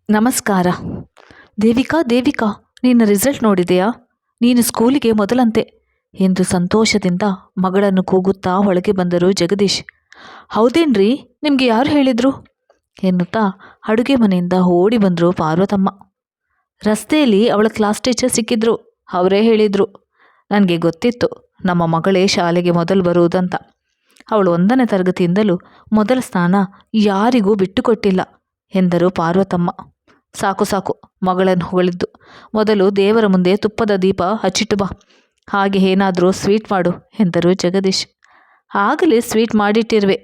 ನಮಸ್ಕಾರ. ದೇವಿಕಾ ದೇವಿಕಾ, ನಿನ್ನ ರಿಸಲ್ಟ್ ನೋಡಿದೆಯಾ? ನೀನು ಸ್ಕೂಲಿಗೆ ಮೊದಲಂತೆ ಎಂದು ಸಂತೋಷದಿಂದ ಮಗಳನ್ನು ಕೂಗುತ್ತಾ ಒಳಗೆ ಬಂದರು ಜಗದೀಶ್. ಹೌದೇನ್ರಿ, ನಿಮಗೆ ಯಾರು ಹೇಳಿದ್ರು ಎನ್ನುತ್ತಾ ಅಡುಗೆ ಮನೆಯಿಂದ ಓಡಿ ಬಂದರು ಪಾರ್ವತಮ್ಮ. ರಸ್ತೆಯಲ್ಲಿ ಅವಳ ಕ್ಲಾಸ್ ಟೀಚರ್ ಸಿಕ್ಕಿದ್ರು. ಅವರೇ ಹೇಳಿದ್ರು. ನನಗೆ ಗೊತ್ತಿತ್ತು ನಮ್ಮ ಮಗಳೇ ಶಾಲೆಗೆ ಮೊದಲು ಬರುವುದಂತ. ಅವಳು 1ನೇ ತರಗತಿಯಿಂದಲೂ ಮೊದಲ ಸ್ಥಾನ ಯಾರಿಗೂ ಬಿಟ್ಟುಕೊಟ್ಟಿಲ್ಲ ಎಂದರು ಪಾರ್ವತಮ್ಮ. ಸಾಕು ಸಾಕು, ಮಗಳನ್ನು ಹೊಗಳಿದ್ದು. ಮೊದಲು ದೇವರ ಮುಂದೆ ತುಪ್ಪದ ದೀಪ ಹಚ್ಚಿಟ್ಟು ಬಾ, ಹಾಗೆ ಏನಾದರೂ ಸ್ವೀಟ್ ಮಾಡು ಎಂದರು ಜಗದೀಶ್. ಆಗಲೇ ಸ್ವೀಟ್ ಮಾಡಿಟ್ಟಿರುವೆ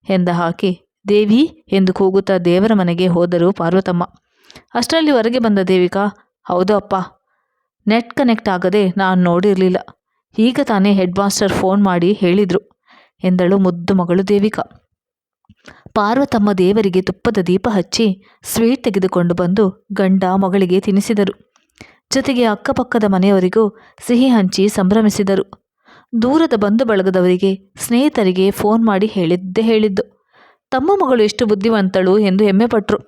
ಎಂದ ಹಾಕಿ ದೇವಿ ಎಂದು ಕೂಗುತ್ತಾ ದೇವರ ಮನೆಗೆ ಹೋದರು ಪಾರ್ವತಮ್ಮ. ಅಷ್ಟರಲ್ಲಿ ಹೊರಗೆ ಬಂದ ದೇವಿಕಾ, ಹೌದು ಅಪ್ಪ, ನೆಟ್ ಕನೆಕ್ಟ್ ಆಗದೆ ನಾನು ನೋಡಿರಲಿಲ್ಲ. ಈಗ ತಾನೇ ಹೆಡ್ ಮಾಸ್ಟರ್ ಫೋನ್ ಮಾಡಿ ಹೇಳಿದರು ಎಂದಳು ಮುದ್ದು ಮಗಳು ದೇವಿಕಾ. ಪಾರ್ವತಮ್ಮ ದೇವರಿಗೆ ತುಪ್ಪದ ದೀಪ ಹಚ್ಚಿ ಸ್ವೀಟ್ ತೆಗೆದುಕೊಂಡು ಬಂದು ಗಂಡ ಮಗಳಿಗೆ ತಿನ್ನಿಸಿದರು. ಜೊತೆಗೆ ಅಕ್ಕಪಕ್ಕದ ಮನೆಯವರಿಗೂ ಸಿಹಿ ಹಂಚಿ ಸಂಭ್ರಮಿಸಿದರು. ದೂರದ ಬಂಧು ಬಳಗದವರಿಗೆ, ಸ್ನೇಹಿತರಿಗೆ ಫೋನ್ ಮಾಡಿ ಹೇಳಿದ್ದು ತಮ್ಮ ಮಗಳು ಎಷ್ಟು ಬುದ್ಧಿವಂತಳು ಎಂದು ಹೆಮ್ಮೆಪಟ್ಟರು.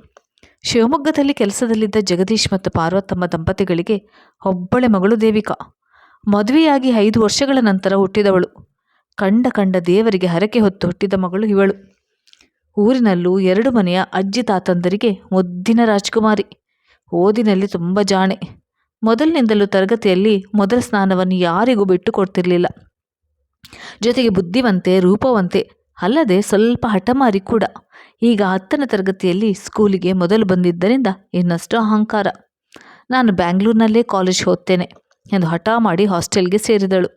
ಶಿವಮೊಗ್ಗದಲ್ಲಿ ಕೆಲಸದಲ್ಲಿದ್ದ ಜಗದೀಶ್ ಮತ್ತು ಪಾರ್ವತಮ್ಮ ದಂಪತಿಗಳಿಗೆ ಒಬ್ಬಳೆ ಮಗಳು ದೇವಿಕಾ. ಮದುವೆಯಾಗಿ 5 ವರ್ಷಗಳ ನಂತರ ಹುಟ್ಟಿದವಳು. ಕಂಡ ದೇವರಿಗೆ ಹರಕೆ ಹೊತ್ತು ಹುಟ್ಟಿದ ಮಗಳು ಇವಳು. ಊರಿನಲ್ಲೂ 2 ಮನೆಯ ಅಜ್ಜಿ ತಾತಂದರಿಗೆ ಮುದ್ದಿನ ರಾಜ್ಕುಮಾರಿ. ಓದಿನಲ್ಲಿ ತುಂಬ ಜಾಣೆ. ಮೊದಲಿನಿಂದಲೂ ತರಗತಿಯಲ್ಲಿ ಮೊದಲ ಸ್ಥಾನವನ್ನು ಯಾರಿಗೂ ಬಿಟ್ಟು ಕೊಡ್ತಿರ್ಲಿಲ್ಲ. ಜೊತೆಗೆ ಬುದ್ಧಿವಂತೆ, ರೂಪವಂತೆ, ಅಲ್ಲದೆ ಸ್ವಲ್ಪ ಹಠಮಾರಿ ಕೂಡ. ಈಗ 10ನೇ ತರಗತಿಯಲ್ಲಿ ಸ್ಕೂಲಿಗೆ ಮೊದಲು ಬಂದಿದ್ದರಿಂದ ಇನ್ನಷ್ಟು ಅಹಂಕಾರ. ನಾನು ಬ್ಯಾಂಗ್ಳೂರಿನಲ್ಲೇ ಕಾಲೇಜ್ ಓದ್ತೇನೆ ಎಂದು ಹಠ ಮಾಡಿ ಹಾಸ್ಟೆಲ್ಗೆ ಸೇರಿದಳು.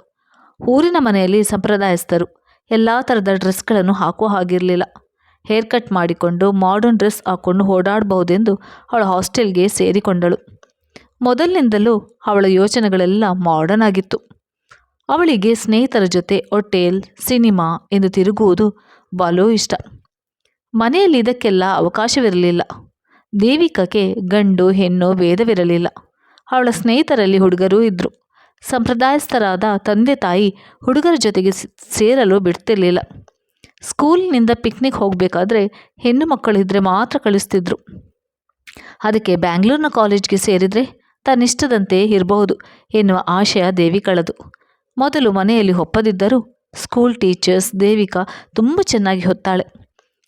ಊರಿನ ಮನೆಯಲ್ಲಿ ಸಂಪ್ರದಾಯಸ್ಥರು. ಎಲ್ಲ ಥರದ ಡ್ರೆಸ್ಗಳನ್ನು ಹಾಕುವ ಹಾಗಿರಲಿಲ್ಲ. ಹೇರ್ ಕಟ್ ಮಾಡಿಕೊಂಡು ಮಾಡರ್ನ್ ಡ್ರೆಸ್ ಹಾಕ್ಕೊಂಡು ಓಡಾಡಬಹುದೆಂದು ಅವಳ ಹಾಸ್ಟೆಲ್ಗೆ ಸೇರಿಕೊಂಡಳು. ಮೊದಲಿನಿಂದಲೂ ಅವಳ ಯೋಚನೆಗಳೆಲ್ಲ ಮಾಡರ್ನ್ ಆಗಿತ್ತು. ಅವಳಿಗೆ ಸ್ನೇಹಿತರ ಜೊತೆ ಹೋಟೆಲ್, ಸಿನಿಮಾ ಎಂದು ತಿರುಗುವುದು ಬಲು ಇಷ್ಟ. ಮನೆಯಲ್ಲಿ ಇದಕ್ಕೆಲ್ಲ ಅವಕಾಶವಿರಲಿಲ್ಲ. ದೇವಿಕಕ್ಕೆ ಗಂಡು ಹೆಣ್ಣು ಭೇದವಿರಲಿಲ್ಲ. ಅವಳ ಸ್ನೇಹಿತರಲ್ಲಿ ಹುಡುಗರೂ ಇದ್ದರು. ಸಂಪ್ರದಾಯಸ್ಥರಾದ ತಂದೆ ತಾಯಿ ಹುಡುಗರ ಜೊತೆಗೆ ಸೇರಲು ಬಿಡ್ತಿರ್ಲಿಲ್ಲ. ಸ್ಕೂಲಿನಿಂದ ಪಿಕ್ನಿಕ್ ಹೋಗಬೇಕಾದ್ರೆ ಹೆಣ್ಣು ಮಕ್ಕಳಿದ್ರೆ ಮಾತ್ರ ಕಳಿಸ್ತಿದ್ರು. ಅದಕ್ಕೆ ಬ್ಯಾಂಗ್ಳೂರಿನ ಕಾಲೇಜ್ಗೆ ಸೇರಿದರೆ ತನ್ನಿಷ್ಟದಂತೆ ಇರಬಹುದು ಎನ್ನುವ ಆಶಯ ದೇವಿಕಳದು. ಮೊದಲು ಮನೆಯಲ್ಲಿ ಒಪ್ಪದಿದ್ದರೂ ಸ್ಕೂಲ್ ಟೀಚರ್ಸ್ ದೇವಿಕಾ ತುಂಬ ಚೆನ್ನಾಗಿ ಹೊತ್ತಾಳೆ.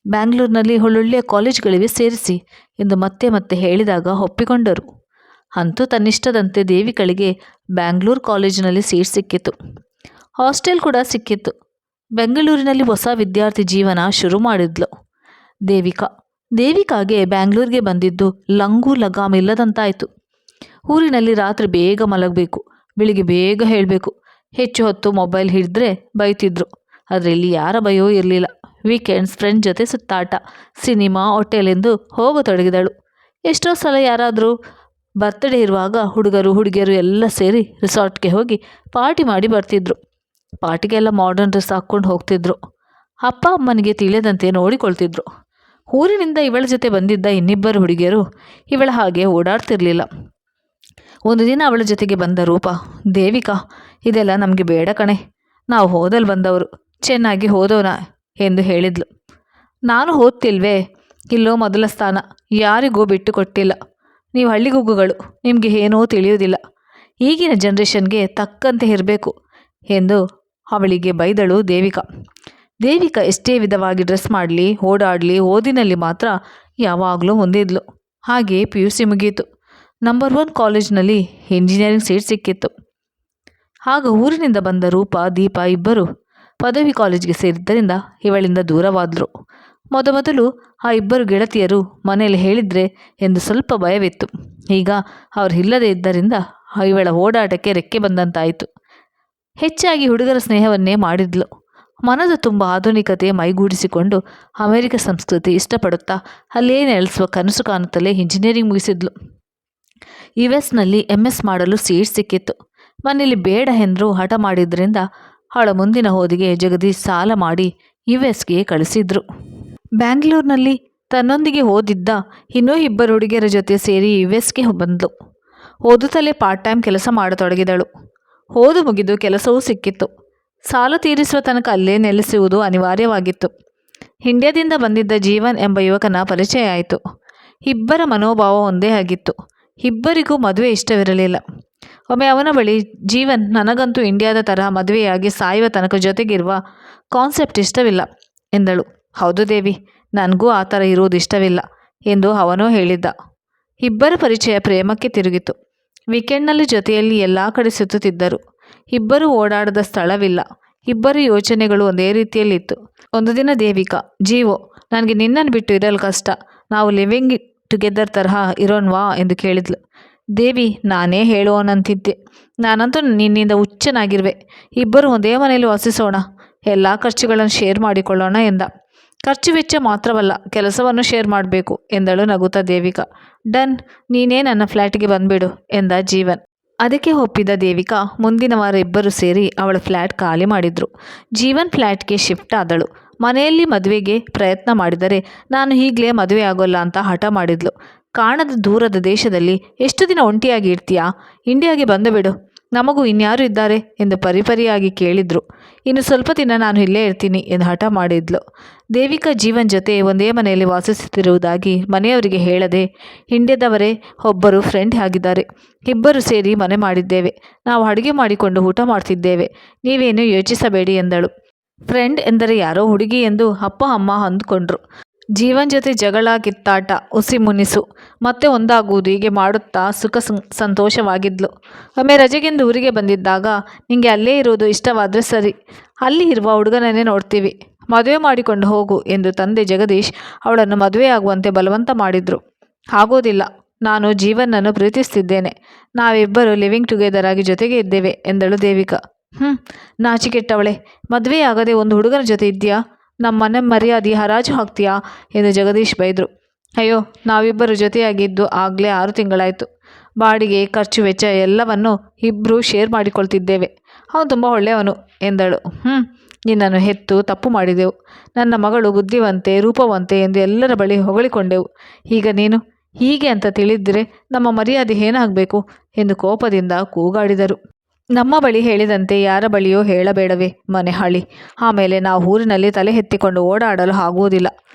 ಬ್ಯಾಂಗ್ಳೂರಿನಲ್ಲಿ ಒಳ್ಳೊಳ್ಳೆಯ ಕಾಲೇಜ್ಗಳಿವೆ, ಸೇರಿಸಿ ಎಂದು ಮತ್ತೆ ಹೇಳಿದಾಗ ಒಪ್ಪಿಕೊಂಡರು. ಅಂತೂ ತನ್ನಿಷ್ಟದಂತೆ ದೇವಿಕಳಿಗೆ ಬ್ಯಾಂಗ್ಳೂರು ಕಾಲೇಜಿನಲ್ಲಿ ಸೀಟ್ ಸಿಕ್ಕಿತು. ಹಾಸ್ಟೆಲ್ ಕೂಡ ಸಿಕ್ಕಿತ್ತು. ಬೆಂಗಳೂರಿನಲ್ಲಿ ಹೊಸ ವಿದ್ಯಾರ್ಥಿ ಜೀವನ ಶುರು ಮಾಡಿದ್ಲು ದೇವಿಕಾಗೆ ಬ್ಯಾಂಗ್ಳೂರಿಗೆ ಬಂದಿದ್ದು ಲಂಗು ಲಗಾಮಿಲ್ಲದಂತಾಯಿತು. ಊರಿನಲ್ಲಿ ರಾತ್ರಿ ಬೇಗ ಮಲಗಬೇಕು, ಬೆಳಿಗ್ಗೆ ಬೇಗ ಹೇಳಬೇಕು. ಹೆಚ್ಚು ಹೊತ್ತು ಮೊಬೈಲ್ ಹಿಡಿದ್ರೆ ಬೈತಿದ್ರು. ಆದರೆ ಇಲ್ಲಿ ಯಾರ ಭಯವೂ ಇರಲಿಲ್ಲ. ವೀಕೆಂಡ್ಸ್ ಫ್ರೆಂಡ್ ಜೊತೆ ಸುತ್ತಾಟ, ಸಿನಿಮಾ, ಹೋಟೆಲ್ ಎಂದು ಹೋಗತೊಡಗಿದಳು. ಎಷ್ಟೋ ಸಲ ಯಾರಾದರೂ ಬರ್ತ್ಡೇ ಇರುವಾಗ ಹುಡುಗರು ಹುಡುಗಿಯರು ಎಲ್ಲ ಸೇರಿ ರಿಸಾರ್ಟ್ಗೆ ಹೋಗಿ ಪಾರ್ಟಿ ಮಾಡಿ ಬರ್ತಿದ್ರು. ಪಾರ್ಟಿಗೆಲ್ಲ ಮಾಡರ್ನ್ ಡ್ರೆಸ್ ಹಾಕ್ಕೊಂಡು ಹೋಗ್ತಿದ್ರು. ಅಪ್ಪ ಅಮ್ಮನಿಗೆ ತಿಳಿಯದಂತೆ ನೋಡಿಕೊಳ್ತಿದ್ರು. ಊರಿನಿಂದ ಇವಳ ಜೊತೆ ಬಂದಿದ್ದ ಇನ್ನಿಬ್ಬರು ಹುಡುಗಿಯರು ಇವಳ ಹಾಗೆ ಓಡಾಡ್ತಿರ್ಲಿಲ್ಲ. ಒಂದು ದಿನ ಅವಳ ಜೊತೆಗೆ ಬಂದ ರೂಪ, ದೇವಿಕಾ, ಇದೆಲ್ಲ ನಮಗೆ ಬೇಡ ಕಣೆ, ನಾವು ಓದಲು ಬಂದವರು, ಚೆನ್ನಾಗಿ ಓದೋಣ ಎಂದು ಹೇಳಿದ್ಲು. ನಾನು ಓದ್ತಿಲ್ವೇ? ಇಲ್ಲೋ ಮೊದಲ ಸ್ಥಾನ, ಯಾರಿಗೂ ಬಿಟ್ಟು ಕೊಟ್ಟಿಲ್ಲ. ನೀವು ಹಳ್ಳಿಗುಗ್ಗುಗಳು, ನಿಮಗೆ ಏನೂ ತಿಳಿಯೋದಿಲ್ಲ. ಈಗಿನ ಜನ್ರೇಷನ್ಗೆ ತಕ್ಕಂತೆ ಇರಬೇಕು ಎಂದು ಅವಳಿಗೆ ಬೈದಳು ದೇವಿಕಾ ಎಷ್ಟೇ ವಿಧವಾಗಿ ಡ್ರೆಸ್ ಮಾಡಲಿ, ಓಡಾಡಲಿ, ಓದಿನಲ್ಲಿ ಮಾತ್ರ ಯಾವಾಗಲೂ ಮುಂದಿದ್ಲು. ಹಾಗೆ PUC ಮುಗಿಯಿತು. ನಂಬರ್ 1 ಕಾಲೇಜಿನಲ್ಲಿ ಇಂಜಿನಿಯರಿಂಗ್ ಸೀಟ್ ಸಿಕ್ಕಿತ್ತು. ಆಗ ಊರಿನಿಂದ ಬಂದ ರೂಪ, ದೀಪ ಇಬ್ಬರು ಪದವಿ ಕಾಲೇಜಿಗೆ ಸೇರಿದ್ದರಿಂದ ಇವಳಿಂದ ದೂರವಾದರು. ಮೊದಲು ಆ ಇಬ್ಬರು ಗೆಳತಿಯರು ಮನೆಯಲ್ಲಿ ಹೇಳಿದ್ರೆ ಎಂದು ಸ್ವಲ್ಪ ಭಯವಿತ್ತು. ಈಗ ಅವರು ಇಲ್ಲದೇ ಇದ್ದರಿಂದ ಇವಳ ಓಡಾಟಕ್ಕೆ ರೆಕ್ಕೆ ಬಂದಂತಾಯಿತು. ಹೆಚ್ಚಾಗಿ ಹುಡುಗರ ಸ್ನೇಹವನ್ನೇ ಮಾಡಿದ್ಲು. ಮನದ ತುಂಬ ಆಧುನಿಕತೆ ಮೈಗೂಡಿಸಿಕೊಂಡು ಅಮೆರಿಕ ಸಂಸ್ಕೃತಿ ಇಷ್ಟಪಡುತ್ತಾ ಅಲ್ಲೇ ನೆಲೆಸುವ ಕನಸು ಕಾಣುತ್ತಲೇ ಇಂಜಿನಿಯರಿಂಗ್ ಮುಗಿಸಿದ್ಲು. US MS ಮಾಡಲು ಸೀಟ್ ಸಿಕ್ಕಿತ್ತು. ಮನೆಯಲ್ಲಿ ಬೇಡ ಎಂದರೂ ಹಠ ಮಾಡಿದ್ರಿಂದ ಅವಳ ಮುಂದಿನ ಓದಿಗೆ ಜಗದೀಶ್ ಸಾಲ ಮಾಡಿ USಗೆ ಕಳಿಸಿದ್ರು. ಬ್ಯಾಂಗ್ಳೂರಿನಲ್ಲಿ ತನ್ನೊಂದಿಗೆ ಓದಿದ್ದ ಇನ್ನೂ ಇಬ್ಬರು ಹುಡುಗಿಯರ ಜೊತೆ ಸೇರಿ USಗೆ ಬಂದಳು. ಓದುತ್ತಲೇ ಪಾರ್ಟ್ ಟೈಮ್ ಕೆಲಸ ಮಾಡತೊಡಗಿದಳು. ಓದು ಮುಗಿದು ಕೆಲಸವೂ ಸಿಕ್ಕಿತ್ತು. ಸಾಲ ತೀರಿಸುವ ತನಕ ಅಲ್ಲೇ ನೆಲೆಸುವುದು ಅನಿವಾರ್ಯವಾಗಿತ್ತು. ಇಂಡಿಯಾದಿಂದ ಬಂದಿದ್ದ ಜೀವನ್ ಎಂಬ ಯುವಕನ ಪರಿಚಯ ಆಯಿತು. ಇಬ್ಬರ ಮನೋಭಾವ ಒಂದೇ ಆಗಿತ್ತು. ಇಬ್ಬರಿಗೂ ಮದುವೆ ಇಷ್ಟವಿರಲಿಲ್ಲ. ಒಮ್ಮೆ ಅವನ ಬಳಿ, ಜೀವನ್, ನನಗಂತೂ ಇಂಡಿಯಾದ ತರಹ ಮದುವೆಯಾಗಿ ಸಾಯುವ ತನಕ ಜೊತೆಗಿರುವ ಕಾನ್ಸೆಪ್ಟ್ ಇಷ್ಟವಿಲ್ಲ ಎಂದಳು. ಹೌದು ದೇವಿ, ನನಗೂ ಆ ಥರ ಇರುವುದು ಇಷ್ಟವಿಲ್ಲ ಎಂದು ಅವನೂ ಹೇಳಿದ್ದ. ಇಬ್ಬರ ಪರಿಚಯ ಪ್ರೇಮಕ್ಕೆ ತಿರುಗಿತು. ವೀಕೆಂಡ್ನಲ್ಲಿ ಜೊತೆಯಲ್ಲಿ ಎಲ್ಲ ಕಡೆ ಸುತ್ತುತ್ತಿದ್ದರು. ಇಬ್ಬರು ಓಡಾಡದ ಸ್ಥಳವಿಲ್ಲ. ಇಬ್ಬರ ಯೋಚನೆಗಳು ಒಂದೇ ರೀತಿಯಲ್ಲಿತ್ತು. ಒಂದು ದಿನ ದೇವಿಕಾ, ಜೀವೋ, ನನಗೆ ನಿನ್ನನ್ನು ಬಿಟ್ಟು ಇರಲು ಕಷ್ಟ, ನಾವು ಲಿವಿಂಗ್ ಟುಗೆದರ್ ತರಹ ಇರೋನ್ವಾ ಎಂದು ಕೇಳಿದ್ಲು. ದೇವಿ, ನಾನೇ ಹೇಳುವನಂತಿದ್ದೆ. ನಾನಂತೂ ನಿನ್ನಿಂದ ಹುಚ್ಚನಾಗಿರುವೆ. ಇಬ್ಬರು ಒಂದೇ ಮನೆಯಲ್ಲಿ ವಾಸಿಸೋಣ, ಎಲ್ಲ ಖರ್ಚುಗಳನ್ನು ಶೇರ್ ಮಾಡಿಕೊಳ್ಳೋಣ ಎಂದ. ಖರ್ಚು ವೆಚ್ಚ ಮಾತ್ರವಲ್ಲ, ಕೆಲಸವನ್ನು ಶೇರ್ ಮಾಡಬೇಕು ಎಂದಳು ನಗುತ್ತಾ ದೇವಿಕಾ. ಡನ್, ನೀನೇ ನನ್ನ ಫ್ಲ್ಯಾಟ್ಗೆ ಬಂದುಬಿಡು ಎಂದ ಜೀವನ್. ಅದಕ್ಕೆ ಒಪ್ಪಿದ ದೇವಿಕಾ ಮುಂದಿನ ವಾರ ಇಬ್ಬರು ಸೇರಿ ಅವಳ ಫ್ಲ್ಯಾಟ್ ಖಾಲಿ ಮಾಡಿದ್ರು. ಜೀವನ್ ಫ್ಲ್ಯಾಟ್ಗೆ ಶಿಫ್ಟ್ ಆದಳು. ಮನೆಯಲ್ಲಿ ಮದುವೆಗೆ ಪ್ರಯತ್ನ ಮಾಡಿದರೆ ನಾನು ಈಗಲೇ ಮದುವೆ ಆಗೋಲ್ಲ ಅಂತ ಹಠ ಮಾಡಿದ್ಲು. ಕಾಣದ ದೂರದ ದೇಶದಲ್ಲಿ ಎಷ್ಟು ದಿನ ಒಂಟಿಯಾಗಿ ಇರ್ತೀಯಾ? ಇಂಡಿಯಾಗೆ ಬಂದು ಬಿಡು, ನಮಗೂ ಇನ್ಯಾರು ಇದ್ದಾರೆ ಎಂದು ಪರಿಪರಿಯಾಗಿ ಕೇಳಿದ್ರು. ಇನ್ನು ಸ್ವಲ್ಪ ದಿನ ನಾನು ಇಲ್ಲೇ ಇರ್ತೀನಿ ಎಂದು ಹಠ ಮಾಡಿದ್ಲು. ದೇವಿಕಾ ಜೀವನ್ ಜೊತೆ ಒಂದೇ ಮನೆಯಲ್ಲಿ ವಾಸಿಸುತ್ತಿರುವುದಾಗಿ ಮನೆಯವರಿಗೆ ಹೇಳದೆ ಇಂಡಿಯಾದವರೇ ಒಬ್ಬರು ಫ್ರೆಂಡ್ ಆಗಿದ್ದಾರೆ, ಇಬ್ಬರು ಸೇರಿ ಮನೆ ಮಾಡಿದ್ದೇವೆ, ನಾವು ಅಡುಗೆ ಮಾಡಿಕೊಂಡು ಊಟ ಮಾಡ್ತಿದ್ದೇವೆ, ನೀವೇನು ಯೋಚಿಸಬೇಡಿ ಎಂದಳು. ಫ್ರೆಂಡ್ ಎಂದರೆ ಯಾರೋ ಹುಡುಗಿ ಎಂದು ಅಪ್ಪ ಅಮ್ಮ ಅಂದುಕೊಂಡ್ರು. ಜೀವನ್ ಜೊತೆ ಜಗಳ, ಕಿತ್ತಾಟ, ಹುಸಿ ಮುನಿಸು, ಮತ್ತೆ ಒಂದಾಗುವುದು ಹೀಗೆ ಮಾಡುತ್ತಾ ಸುಖ ಸಂತೋಷವಾಗಿದ್ಲು. ಒಮ್ಮೆ ರಜೆಗೆಂದು ಊರಿಗೆ ಬಂದಿದ್ದಾಗ, ನಿಂಗೆ ಅಲ್ಲೇ ಇರೋದು ಇಷ್ಟವಾದರೆ ಸರಿ, ಅಲ್ಲಿ ಇರುವ ಹುಡುಗನನ್ನೇ ನೋಡ್ತೀವಿ, ಮದುವೆ ಮಾಡಿಕೊಂಡು ಹೋಗು ಎಂದು ತಂದೆ ಜಗದೀಶ್ ಅವಳನ್ನು ಮದುವೆಯಾಗುವಂತೆ ಬಲವಂತ ಮಾಡಿದ್ರು. ಆಗೋದಿಲ್ಲ, ನಾನು ಜೀವನನ್ನು ಪ್ರೀತಿಸ್ತಿದ್ದೇನೆ, ನಾವಿಬ್ಬರು ಲಿವಿಂಗ್ ಟುಗೆದರ್ ಆಗಿ ಜೊತೆಗೆ ಇದ್ದೇವೆ ಎಂದಳು ದೇವಿಕಾ. ನಾಚಿಕೆಟ್ಟವಳೆ, ಮದುವೆಯಾಗದೆ ಒಂದು ಹುಡುಗನ ಜೊತೆ ಇದ್ದೀಯಾ? ನಮ್ಮ ಮನೆ ಮರ್ಯಾದೆ ಹರಾಜು ಹಾಕ್ತೀಯಾ ಎಂದು ಜಗದೀಶ್ ಬೈದರು. ಅಯ್ಯೋ, ನಾವಿಬ್ಬರು ಜೊತೆಯಾಗಿದ್ದು ಆಗಲೇ 6 ತಿಂಗಳಾಯಿತು. ಬಾಡಿಗೆ, ಖರ್ಚು ವೆಚ್ಚ ಎಲ್ಲವನ್ನು ಇಬ್ಬರು ಶೇರ್ ಮಾಡಿಕೊಳ್ತಿದ್ದೇವೆ. ಅವನು ತುಂಬ ಒಳ್ಳೆಯವನು ಎಂದಳು. ನಿನ್ನನ್ನು ಹೆತ್ತು ತಪ್ಪು ಮಾಡಿದೆವು. ನನ್ನ ಮಗಳು ಬುದ್ಧಿವಂತೆ, ರೂಪವಂತೆ ಎಂದು ಎಲ್ಲರ ಬಳಿ ಹೊಗಳಿಕೊಂಡೆವು. ಈಗ ನೀನು ಹೀಗೆ ಅಂತ ತಿಳಿದಿದ್ರೆ ನಮ್ಮ ಮರ್ಯಾದೆ ಏನಾಗಬೇಕು ಎಂದು ಕೋಪದಿಂದ ಕೂಗಾಡಿದರು. ನಮ್ಮ ಬಳಿ ಹೇಳಿದಂತೆ ಯಾರ ಬಳಿಯೋ ಹೇಳಬೇಡವೇ ಮನೆ ಹಾಳಿ. ಆಮೇಲೆ ನಾವು ಊರಿನಲ್ಲಿ ತಲೆ ಎತ್ತಿಕೊಂಡು ಓಡಾಡಲು ಆಗುವುದಿಲ್ಲ.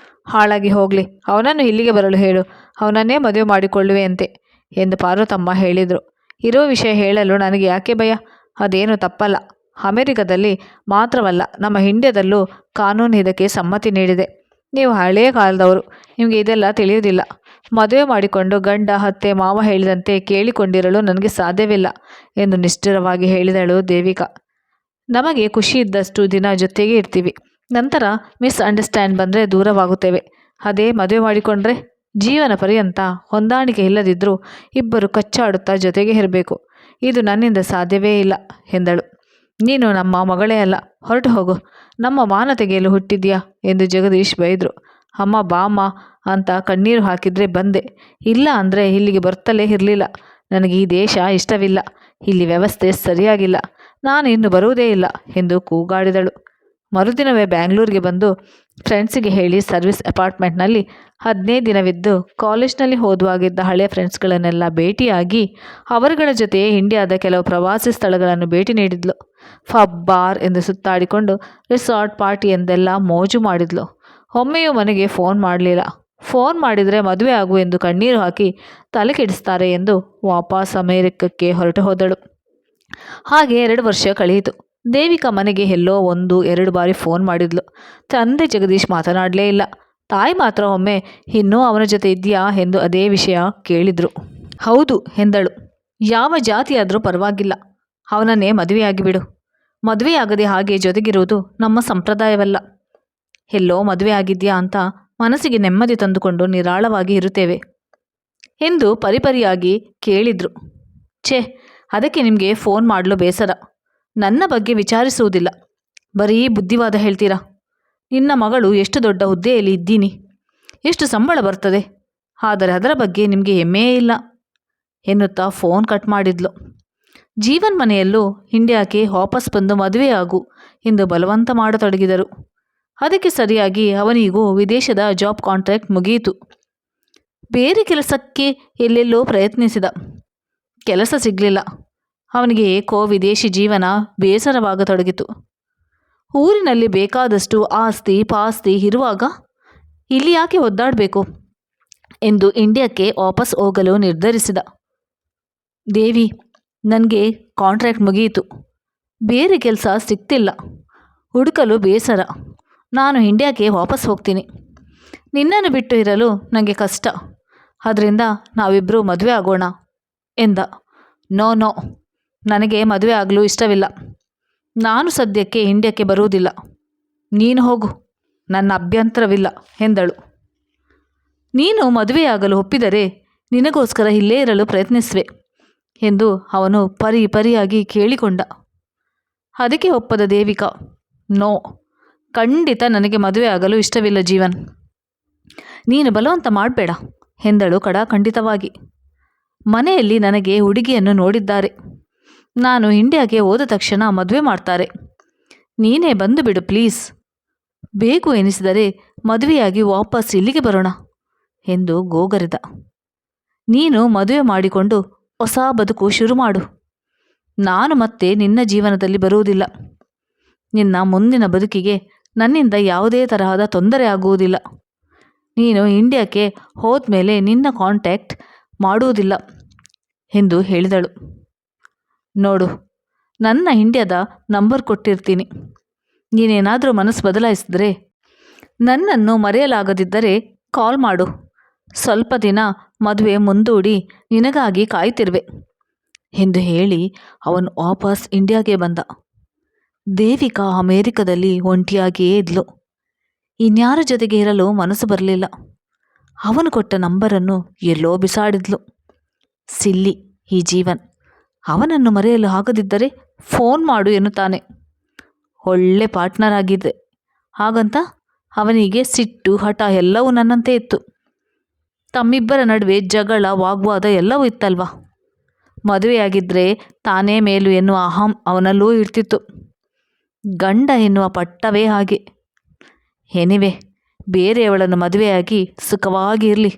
ಹಾಳಾಗಿ ಹೋಗಲಿ, ಅವನನ್ನು ಇಲ್ಲಿಗೆ ಬರಲು ಹೇಳು, ಅವನನ್ನೇ ಮದುವೆ ಮಾಡಿಕೊಳ್ಳುವೆಯಂತೆ ಎಂದು ಪಾರ್ವತಮ್ಮ ಹೇಳಿದರು. ಇರೋ ವಿಷಯ ಹೇಳಲು ನನಗೆ ಯಾಕೆ ಭಯ? ಅದೇನು ತಪ್ಪಲ್ಲ. ಅಮೆರಿಕದಲ್ಲಿ ಮಾತ್ರವಲ್ಲ, ನಮ್ಮ ಇಂಡಿಯಾದಲ್ಲೂ ಕಾನೂನು ಇದಕ್ಕೆ ಸಮ್ಮತಿ ನೀಡಿದೆ. ನೀವು ಹಳೆಯ ಕಾಲದವರು, ನಿಮಗೆ ಇದೆಲ್ಲ ತಿಳಿಯುವುದಿಲ್ಲ. ಮದುವೆ ಮಾಡಿಕೊಂಡು ಗಂಡ, ಅತ್ತೆ, ಮಾವ ಹೇಳಿದಂತೆ ಕೇಳಿಕೊಂಡಿರಲು ನನಗೆ ಸಾಧ್ಯವಿಲ್ಲ ಎಂದು ನಿಷ್ಠುರವಾಗಿ ಹೇಳಿದಳು ದೇವಿಕಾ. ನಮಗೆ ಖುಷಿ ಇದ್ದಷ್ಟು ದಿನ ಜೊತೆಗೆ ಇರ್ತೀವಿ, ನಂತರ ಮಿಸ್ಅಂಡರ್ಸ್ಟ್ಯಾಂಡ್ ಬಂದರೆ ದೂರವಾಗುತ್ತೇವೆ. ಅದೇ ಮದುವೆ ಮಾಡಿಕೊಂಡ್ರೆ ಜೀವನ ಪರ್ಯಂತ ಹೊಂದಾಣಿಕೆ ಇಲ್ಲದಿದ್ದರೂ ಇಬ್ಬರು ಕಚ್ಚಾಡುತ್ತಾ ಜೊತೆಗೆ ಇರಬೇಕು. ಇದು ನನ್ನಿಂದ ಸಾಧ್ಯವೇ ಇಲ್ಲ ಎಂದಳು. ನೀನು ನಮ್ಮ ಮಗಳೇ ಅಲ್ಲ, ಹೊರಟು ಹೋಗು, ನಮ್ಮ ಮಾನ ತೆಗೆಯಲು ಹುಟ್ಟಿದ್ಯಾ ಎಂದು ಜಗದೀಶ್ ಬೈದರು. ಅಮ್ಮ ಬಾಮ್ಮ ಅಂತ ಕಣ್ಣೀರು ಹಾಕಿದರೆ ಬಂದೆ, ಇಲ್ಲ ಅಂದರೆ ಇಲ್ಲಿಗೆ ಬರ್ತಲೇ ಇರಲಿಲ್ಲ. ನನಗೆ ಈ ದೇಶ ಇಷ್ಟವಿಲ್ಲ, ಇಲ್ಲಿ ವ್ಯವಸ್ಥೆ ಸರಿಯಾಗಿಲ್ಲ, ನಾನು ಇನ್ನು ಬರುವುದೇ ಇಲ್ಲ ಎಂದು ಕೂಗಾಡಿದಳು. ಮರುದಿನವೇ ಬ್ಯಾಂಗ್ಳೂರಿಗೆ ಬಂದು ಫ್ರೆಂಡ್ಸಿಗೆ ಹೇಳಿ ಸರ್ವಿಸ್ ಅಪಾರ್ಟ್ಮೆಂಟ್ನಲ್ಲಿ 15 ದಿನವಿದ್ದು ಕಾಲೇಜ್ನಲ್ಲಿ ಓದುವಾಗಿದ್ದ ಹಳೆಯ ಫ್ರೆಂಡ್ಸ್ಗಳನ್ನೆಲ್ಲ ಭೇಟಿಯಾಗಿ ಅವರುಗಳ ಜೊತೆ ಇಂಡಿಯಾದ ಕೆಲವು ಪ್ರವಾಸಿ ಸ್ಥಳಗಳನ್ನು ಭೇಟಿ ನೀಡಿದ್ಲು. ಪಬ್, ಬಾರ್ ಎಂದು ಸುತ್ತಾಡಿಕೊಂಡು ರಿಸಾರ್ಟ್, ಪಾರ್ಟಿ ಎಂದೆಲ್ಲ ಮೋಜು ಮಾಡಿದ್ಲು. ಒಮ್ಮೆಯೂ ಮನೆಗೆ ಫೋನ್ ಮಾಡಲಿಲ್ಲ. ಫೋನ್ ಮಾಡಿದರೆ ಮದುವೆ ಆಗು ಎಂದು ಕಣ್ಣೀರು ಹಾಕಿ ತಲೆ ಕೆಡಿಸ್ತಾರೆ ಎಂದು ವಾಪಸ್ ಅಮೇರಿಕಕ್ಕೆ ಹೊರಟು ಹೋದಳು. ಹಾಗೆ 2 ವರ್ಷ ಕಳೆಯಿತು. ದೇವಿಕಾ ಮನೆಗೆ ಎಲ್ಲೋ 1-2 ಬಾರಿ ಫೋನ್ ಮಾಡಿದ್ಲು. ತಂದೆ ಜಗದೀಶ್ ಮಾತನಾಡಲೇ ಇಲ್ಲ. ತಾಯಿ ಮಾತ್ರ ಒಮ್ಮೆ, ಇನ್ನೂ ಅವನ ಜೊತೆ ಇದೆಯಾ ಎಂದು ಅದೇ ವಿಷಯ ಕೇಳಿದ್ರು. ಹೌದು ಎಂದಳು. ಯಾವ ಜಾತಿಯಾದರೂ ಪರವಾಗಿಲ್ಲ, ಅವನನ್ನೇ ಮದುವೆಯಾಗಿಬಿಡು. ಮದುವೆಯಾಗದೆ ಹಾಗೆ ಜೊತೆಗಿರುವುದು ನಮ್ಮ ಸಂಪ್ರದಾಯವಲ್ಲ. ಎಲ್ಲೋ ಮದುವೆ ಆಗಿದೆಯಾ ಅಂತ ಮನಸ್ಸಿಗೆ ನೆಮ್ಮದಿ ತಂದುಕೊಂಡು ನಿರಾಳವಾಗಿ ಇರುತ್ತೇವೆ ಎಂದು ಪರಿಪರಿಯಾಗಿ ಕೇಳಿದ್ರು. ಛೇ, ಅದಕ್ಕೆ ನಿಮಗೆ ಫೋನ್ ಮಾಡಲು ಬೇಸರ. ನನ್ನ ಬಗ್ಗೆ ವಿಚಾರಿಸುವುದಿಲ್ಲ, ಬರೀ ಬುದ್ಧಿವಾದ ಹೇಳ್ತೀರಾ. ನಿನ್ನ ಮಗಳು ಎಷ್ಟು ದೊಡ್ಡ ಹುದ್ದೆಯಲ್ಲಿ ಇದ್ದೀನಿ, ಎಷ್ಟು ಸಂಬಳ ಬರ್ತದೆ, ಆದರೆ ಅದರ ಬಗ್ಗೆ ನಿಮಗೆ ಹೆಮ್ಮೆಯೇ ಇಲ್ಲ ಎನ್ನುತ್ತಾ ಫೋನ್ ಕಟ್ ಮಾಡಿದ್ಲು. ಜೀವನ್ ಮನೆಯಲ್ಲೂ ಇಂಡಿಯಾಕ್ಕೆ ವಾಪಸ್ ಬಂದು ಮದುವೆಯಾಗು ಎಂದು ಬಲವಂತ ಮಾಡತೊಡಗಿದರು. ಅದಕ್ಕೆ ಸರಿಯಾಗಿ ಅವನಿಗೂ ವಿದೇಶದ ಜಾಬ್ ಕಾಂಟ್ರಾಕ್ಟ್ ಮುಗಿಯಿತು. ಬೇರೆ ಕೆಲಸಕ್ಕೆ ಎಲ್ಲೆಲ್ಲೋ ಪ್ರಯತ್ನಿಸಿದ, ಕೆಲಸ ಸಿಗಲಿಲ್ಲ. ಅವನಿಗೆ ಏಕೋ ವಿದೇಶಿ ಜೀವನ ಬೇಸರವಾಗತೊಡಗಿತು. ಊರಿನಲ್ಲಿ ಬೇಕಾದಷ್ಟು ಆಸ್ತಿ ಪಾಸ್ತಿ ಇರುವಾಗ ಇಲ್ಲಿ ಯಾಕೆ ಒದ್ದಾಡಬೇಕು ಎಂದು ಇಂಡಿಯಾಕ್ಕೆ ವಾಪಸ್ ಹೋಗಲು ನಿರ್ಧರಿಸಿದ. ದೇವಿ, ನನಗೆ ಕಾಂಟ್ರಾಕ್ಟ್ ಮುಗಿಯಿತು. ಬೇರೆ ಕೆಲಸ ಸಿಗ್ತಿಲ್ಲ. ಹುಡುಕಲು ಬೇಸರ. ನಾನು ಇಂಡಿಯಾಕ್ಕೆ ವಾಪಸ್ ಹೋಗ್ತೀನಿ. ನಿನ್ನನ್ನು ಬಿಟ್ಟು ಇರಲು ನನಗೆ ಕಷ್ಟ. ಅದರಿಂದ ನಾವಿಬ್ಬರೂ ಮದುವೆ ಆಗೋಣ ಎಂದ. ನೋ ನೋ, ನನಗೆ ಮದುವೆ ಆಗಲು ಇಷ್ಟವಿಲ್ಲ. ನಾನು ಸದ್ಯಕ್ಕೆ ಇಂಡಿಯಾಕ್ಕೆ ಬರುವುದಿಲ್ಲ. ನೀನು ಹೋಗು, ನನ್ನ ಅಭ್ಯಂತರವಿಲ್ಲ ಎಂದಳು. ನೀನು ಮದುವೆಯಾಗಲು ಒಪ್ಪಿದರೆ ನಿನಗೋಸ್ಕರ ಇಲ್ಲೇ ಇರಲು ಪ್ರಯತ್ನಿಸುವೆ ಎಂದು ಅವನು ಪರಿಯಾಗಿ ಕೇಳಿಕೊಂಡ. ಅದಕ್ಕೆ ಒಪ್ಪದ ದೇವಿಕಾ, ನೋ, ಖಂಡಿತ ನನಗೆ ಮದುವೆ ಆಗಲು ಇಷ್ಟವಿಲ್ಲ ಜೀವನ್. ನೀನು ಬಲವಂತ ಮಾಡಬೇಡ ಎಂದಳು ಖಂಡಿತವಾಗಿ. ಮನೆಯಲ್ಲಿ ನನಗೆ ಹುಡುಗಿಯನ್ನು ನೋಡಿದ್ದಾರೆ. ನಾನು ಇಂಡಿಯಾಗೆ ಹೋದ ತಕ್ಷಣ ಮದುವೆ ಮಾಡ್ತಾರೆ. ನೀನೇ ಬಂದು ಬಿಡು ಪ್ಲೀಸ್. ಬೇಕು ಎನಿಸಿದರೆ ಮದುವೆಯಾಗಿ ವಾಪಸ್ ಇಲ್ಲಿಗೆ ಬರೋಣ ಎಂದು ಗೋಗರೆದ. ನೀನು ಮದುವೆ ಮಾಡಿಕೊಂಡು ಹೊಸ ಬದುಕು ಶುರು ಮಾಡು. ನಾನು ಮತ್ತೆ ನಿನ್ನ ಜೀವನದಲ್ಲಿ ಬರುವುದಿಲ್ಲ. ನಿನ್ನ ಮುಂದಿನ ಬದುಕಿಗೆ ನನ್ನಿಂದ ಯಾವುದೇ ತರಹದ ತೊಂದರೆ ಆಗುವುದಿಲ್ಲ. ನೀನು ಇಂಡಿಯಾಕ್ಕೆ ಹೋದ್ಮೇಲೆ ನಿನ್ನ ಕಾಂಟ್ಯಾಕ್ಟ್ ಮಾಡುವುದಿಲ್ಲ ಎಂದು ಹೇಳಿದಳು. ನೋಡು, ನನ್ನ ಇಂಡಿಯಾದ ನಂಬರ್ ಕೊಟ್ಟಿರ್ತೀನಿ. ನೀನೇನಾದರೂ ಮನಸ್ಸು ಬದಲಾಯಿಸಿದ್ರೆ, ನನ್ನನ್ನು ಮರೆಯಲಾಗದಿದ್ದರೆ ಕಾಲ್ ಮಾಡು. ಸ್ವಲ್ಪ ದಿನ ಮದುವೆ ಮುಂದೂಡಿ ನಿನಗಾಗಿ ಕಾಯ್ತಿರುವೆ ಎಂದು ಹೇಳಿ ಅವನು ವಾಪಸ್ ಇಂಡಿಯಾಗೆ ಬಂದ. ದೇವಿಕಾ ಅಮೇರಿಕದಲ್ಲಿ ಒಂಟಿಯಾಗಿಯೇ ಇದ್ಲು. ಇನ್ಯಾರ ಜೊತೆಗೆ ಇರಲು ಮನಸ್ಸು ಬರಲಿಲ್ಲ. ಅವನು ಕೊಟ್ಟ ನಂಬರನ್ನು ಎಲ್ಲೋ ಬಿಸಾಡಿದ್ಲು. ಸಿಲ್ಲಿ ಈ ಜೀವನ್. ಅವನನ್ನು ಮರೆಯಲು ಆಗದಿದ್ದರೆ ಫೋನ್ ಮಾಡು ಎನ್ನುತ್ತಾನೆ. ಒಳ್ಳೆ ಪಾರ್ಟ್ನರ್ ಆಗಿದೆ. ಹಾಗಂತ ಅವನಿಗೆ ಸಿಟ್ಟು, ಹಠ ಎಲ್ಲವೂ ನನ್ನಂತೆ ಇತ್ತು. ತಮ್ಮಿಬ್ಬರ ನಡುವೆ ಜಗಳ, ವಾಗ್ವಾದ ಎಲ್ಲವೂ ಇತ್ತಲ್ವ. ಮದುವೆಯಾಗಿದ್ದರೆ ತಾನೇ ಮೇಲು ಎನ್ನುವ ಅಹಂ ಅವನಲ್ಲೂ ಇರ್ತಿತ್ತು. ಗಂಡ ಎನ್ನುವ ಪಟ್ಟವೇ ಹಾಗೆ. ಎನಿವೆ, ಬೇರೆಯವಳನ್ನು ಮದುವೆಯಾಗಿ ಸುಖವಾಗಿರಲಿ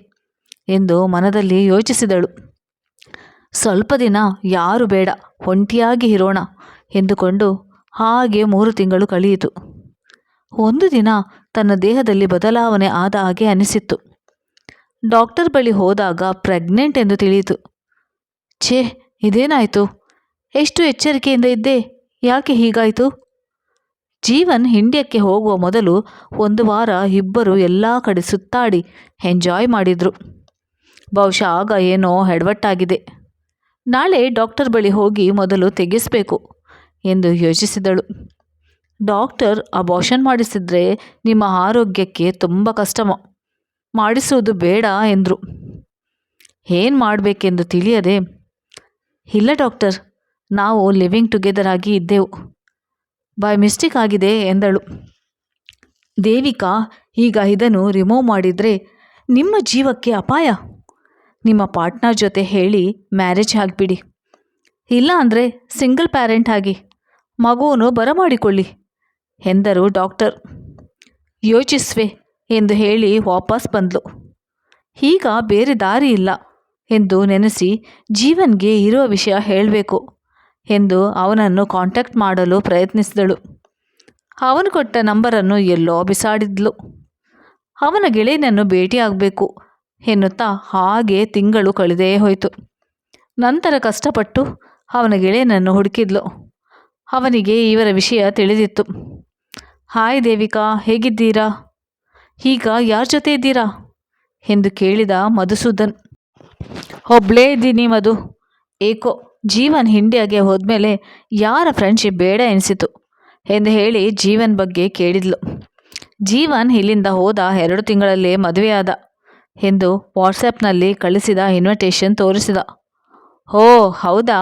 ಎಂದು ಮನದಲ್ಲಿ ಯೋಚಿಸಿದಳು. ಸ್ವಲ್ಪ ದಿನ ಯಾರು ಬೇಡ, ಒಂಟಿಯಾಗಿ ಇರೋಣ ಎಂದುಕೊಂಡು ಹಾಗೆ 3 ತಿಂಗಳು ಕಳೆಯಿತು. ಒಂದು ದಿನ ತನ್ನ ದೇಹದಲ್ಲಿ ಬದಲಾವಣೆ ಆದ ಹಾಗೆ ಅನಿಸಿತ್ತು. ಡಾಕ್ಟರ್ ಬಳಿ ಹೋದಾಗ ಪ್ರೆಗ್ನೆಂಟ್ ಎಂದು ತಿಳಿಯಿತು. ಛೇ, ಇದೇನಾಯಿತು? ಎಷ್ಟು ಎಚ್ಚರಿಕೆಯಿಂದ ಇದ್ದೆ, ಯಾಕೆ ಹೀಗಾಯಿತು? ಜೀವನ್ ಇಂಡಿಯಾಕ್ಕೆ ಹೋಗುವ ಮೊದಲು 1 ವಾರ ಇಬ್ಬರು ಎಲ್ಲ ಕಡೆ ಸುತ್ತಾಡಿ ಎಂಜಾಯ್ ಮಾಡಿದ್ರು. ಬಹುಶಃ ಆಗ ಏನೋ ಎಡವಟ್ಟಾಗಿದೆ. ನಾಳೆ ಡಾಕ್ಟರ್ ಬಳಿ ಹೋಗಿ ಮೊದಲು ತೆಗೆಸಬೇಕು ಎಂದು ಯೋಚಿಸಿದಳು. ಡಾಕ್ಟರ್ ಅಬಾರ್ಷನ್ ಮಾಡಿಸಿದ್ರೆ ನಿಮ್ಮ ಆರೋಗ್ಯಕ್ಕೆ ತುಂಬ ಕಷ್ಟ, ಮಾಡಿಸುವುದು ಬೇಡ ಎಂದರು. ಏನು ಮಾಡಬೇಕೆಂದು ತಿಳಿಯದೆ, ಇಲ್ಲ ಡಾಕ್ಟರ್, ನಾವು ಲಿವಿಂಗ್ ಟುಗೆದರ್ ಆಗಿ ಇದ್ದೆವು, ಬೈ ಮಿಸ್ಟೇಕ್ ಆಗಿದೆ ಎಂದಳು. ದೇವಿಕಾ, ಈಗ ಇದನ್ನು ರಿಮೂವ್ ಮಾಡಿದರೆ ನಿಮ್ಮ ಜೀವಕ್ಕೆ ಅಪಾಯ. ನಿಮ್ಮ ಪಾರ್ಟ್ನರ್ ಜೊತೆ ಹೇಳಿ ಮ್ಯಾರೇಜ್ ಆಗಿಬಿಡಿ. ಇಲ್ಲ ಅಂದರೆ ಸಿಂಗಲ್ ಪ್ಯಾರೆಂಟ್ ಆಗಿ ಮಗುವನ್ನು ಬರಮಾಡಿಕೊಳ್ಳಿ ಎಂದರು ಡಾಕ್ಟರ್. ಯೋಚಿಸುವೆ ಎಂದು ಹೇಳಿ ವಾಪಸ್ ಬಂದಳು. ಈಗ ಬೇರೆ ದಾರಿ ಇಲ್ಲ ಎಂದು ನೆನೆಸಿ ಜೀವನ್ಗೆ ಇರುವ ವಿಷಯ ಹೇಳಬೇಕು ಎಂದು ಅವನನ್ನು ಕಾಂಟ್ಯಾಕ್ಟ್ ಮಾಡಲು ಪ್ರಯತ್ನಿಸಿದಳು. ಅವನು ಕೊಟ್ಟ ನಂಬರನ್ನು ಎಲ್ಲೋ ಬಿಸಾಡಿದ್ಲು. ಅವನ ಗೆಳೆಯನನ್ನು ಭೇಟಿಯಾಗಬೇಕು ಎನ್ನುತ್ತಾ ಹಾಗೆ ತಿಂಗಳು ಕಳೆದೇ ಹೋಯಿತು. ನಂತರ ಕಷ್ಟಪಟ್ಟು ಅವನ ಗೆಳೆಯನನ್ನು ಹುಡುಕಿದ್ಲು. ಅವನಿಗೆ ಇವರ ವಿಷಯ ತಿಳಿದಿತ್ತು. ಹಾಯ್ ದೇವಿಕಾ, ಹೇಗಿದ್ದೀರಾ? ಈಗ ಯಾರ ಜೊತೆ ಇದ್ದೀರಾ ಎಂದು ಕೇಳಿದ ಮಧುಸೂದನ್. ಒಬ್ಬಳೇ ಇದ್ದೀನಿ ಮಧು. ಏಕೋ ಜೀವನ್ ಇಂಡಿಯಾಗೆ ಹೋದ್ಮೇಲೆ ಯಾರ ಫ್ರೆಂಡ್ಶಿಪ್ ಬೇಡ ಎನಿಸಿತು ಎಂದು ಹೇಳಿ ಜೀವನ್ ಬಗ್ಗೆ ಕೇಳಿದ್ಲು. ಜೀವನ್ ಇಲ್ಲಿಂದ ಹೋದ 2 ತಿಂಗಳಲ್ಲೇ ಮದುವೆಯಾದ ಎಂದು ವಾಟ್ಸಪ್ನಲ್ಲಿ ಕಳಿಸಿದ ಇನ್ವಿಟೇಷನ್ ತೋರಿಸಿದ. ಓ ಹೌದಾ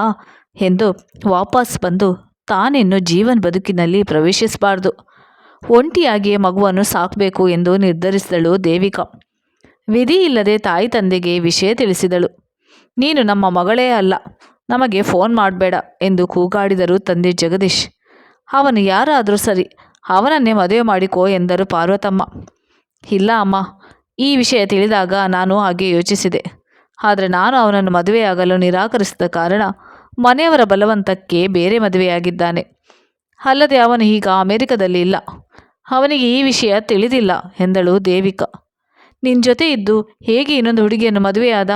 ಎಂದು ವಾಪಸ್ ಬಂದು ತಾನಿನ್ನು ಜೀವನ್ ಬದುಕಿನಲ್ಲಿ ಪ್ರವೇಶಿಸಬಾರ್ದು, ಒಂಟಿಯಾಗಿಯೇ ಮಗುವನ್ನು ಸಾಕಬೇಕು ಎಂದು ನಿರ್ಧರಿಸಿದಳು ದೇವಿಕಾ. ವಿಧಿ ಇಲ್ಲದೆ ತಾಯಿ ತಂದೆಗೆ ವಿಷಯ ತಿಳಿಸಿದಳು. ನೀನು ನಮ್ಮ ಮಗಳೇ ಅಲ್ಲ, ನಮಗೆ ಫೋನ್ ಮಾಡಬೇಡ ಎಂದು ಕೂಗಾಡಿದರು ತಂದೆ ಜಗದೀಶ್. ಅವನು ಯಾರಾದರೂ ಸರಿ, ಅವನನ್ನೇ ಮದುವೆ ಮಾಡಿಕೋ ಎಂದರು ಪಾರ್ವತಮ್ಮ. ಇಲ್ಲ ಅಮ್ಮ, ಈ ವಿಷಯ ತಿಳಿದಾಗ ನಾನು ಹಾಗೆ ಯೋಚಿಸಿದೆ. ಆದರೆ ನಾನು ಅವನನ್ನು ಮದುವೆಯಾಗಲು ನಿರಾಕರಿಸಿದ ಕಾರಣ ಮನೆಯವರ ಬಲವಂತಕ್ಕೆ ಬೇರೆ ಮದುವೆಯಾಗಿದ್ದಾನೆ. ಅಲ್ಲದೆ ಅವನು ಈಗ ಅಮೆರಿಕದಲ್ಲಿ ಇಲ್ಲ. ಅವನಿಗೆ ಈ ವಿಷಯ ತಿಳಿದಿಲ್ಲ ಎಂದಳು ದೇವಿಕಾ. ನಿನ್ನ ಜೊತೆ ಇದ್ದು ಹೇಗೆ ಇನ್ನೊಂದು ಹುಡುಗಿಯನ್ನು ಮದುವೆಯಾದ?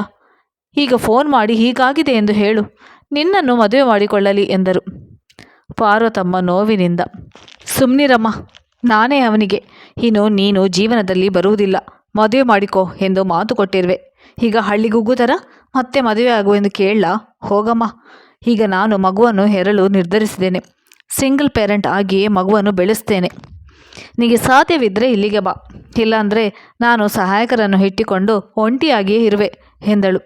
ಈಗ ಫೋನ್ ಮಾಡಿ ಹೀಗಾಗಿದೆ ಎಂದು ಹೇಳು, ನಿನ್ನನ್ನು ಮದುವೆ ಮಾಡಿಕೊಳ್ಳಲಿ ಎಂದರು. ಪಾರ್ವತಮ್ಮ ನೋವಿನಿಂದ, ಸುಮ್ನಿರಮ್ಮ, ನಾನೇ ಅವನಿಗೆ ಇನ್ನು ನೀನು ಜೀವನದಲ್ಲಿ ಬರುವುದಿಲ್ಲ, ಮದುವೆ ಮಾಡಿಕೋ ಎಂದು ಮಾತು ಕೊಟ್ಟಿರುವೆ. ಈಗ ಹಳ್ಳಿಗುಗ್ಗು ಥರ ಮತ್ತೆ ಮದುವೆ ಆಗು ಎಂದು ಕೇಳಲಾ? ಹೋಗಮ್ಮ. ಈಗ ನಾನು ಮಗುವನ್ನು ಹೆರಲು ನಿರ್ಧರಿಸಿದ್ದೇನೆ. ಸಿಂಗಲ್ ಪೇರೆಂಟ್ ಆಗಿಯೇ ಮಗುವನ್ನು ಬೆಳೆಸ್ತೇನೆ. ನಿನಗೆ ಸಾಧ್ಯವಿದ್ದರೆ ಇಲ್ಲಿಗೆ ಬಾ, ಇಲ್ಲಾಂದರೆ ನಾನು ಸಹಾಯಕರನ್ನು ಇಟ್ಟುಕೊಂಡು ಒಂಟಿಯಾಗಿಯೇ ಇರುವೆ ಎಂದಳು.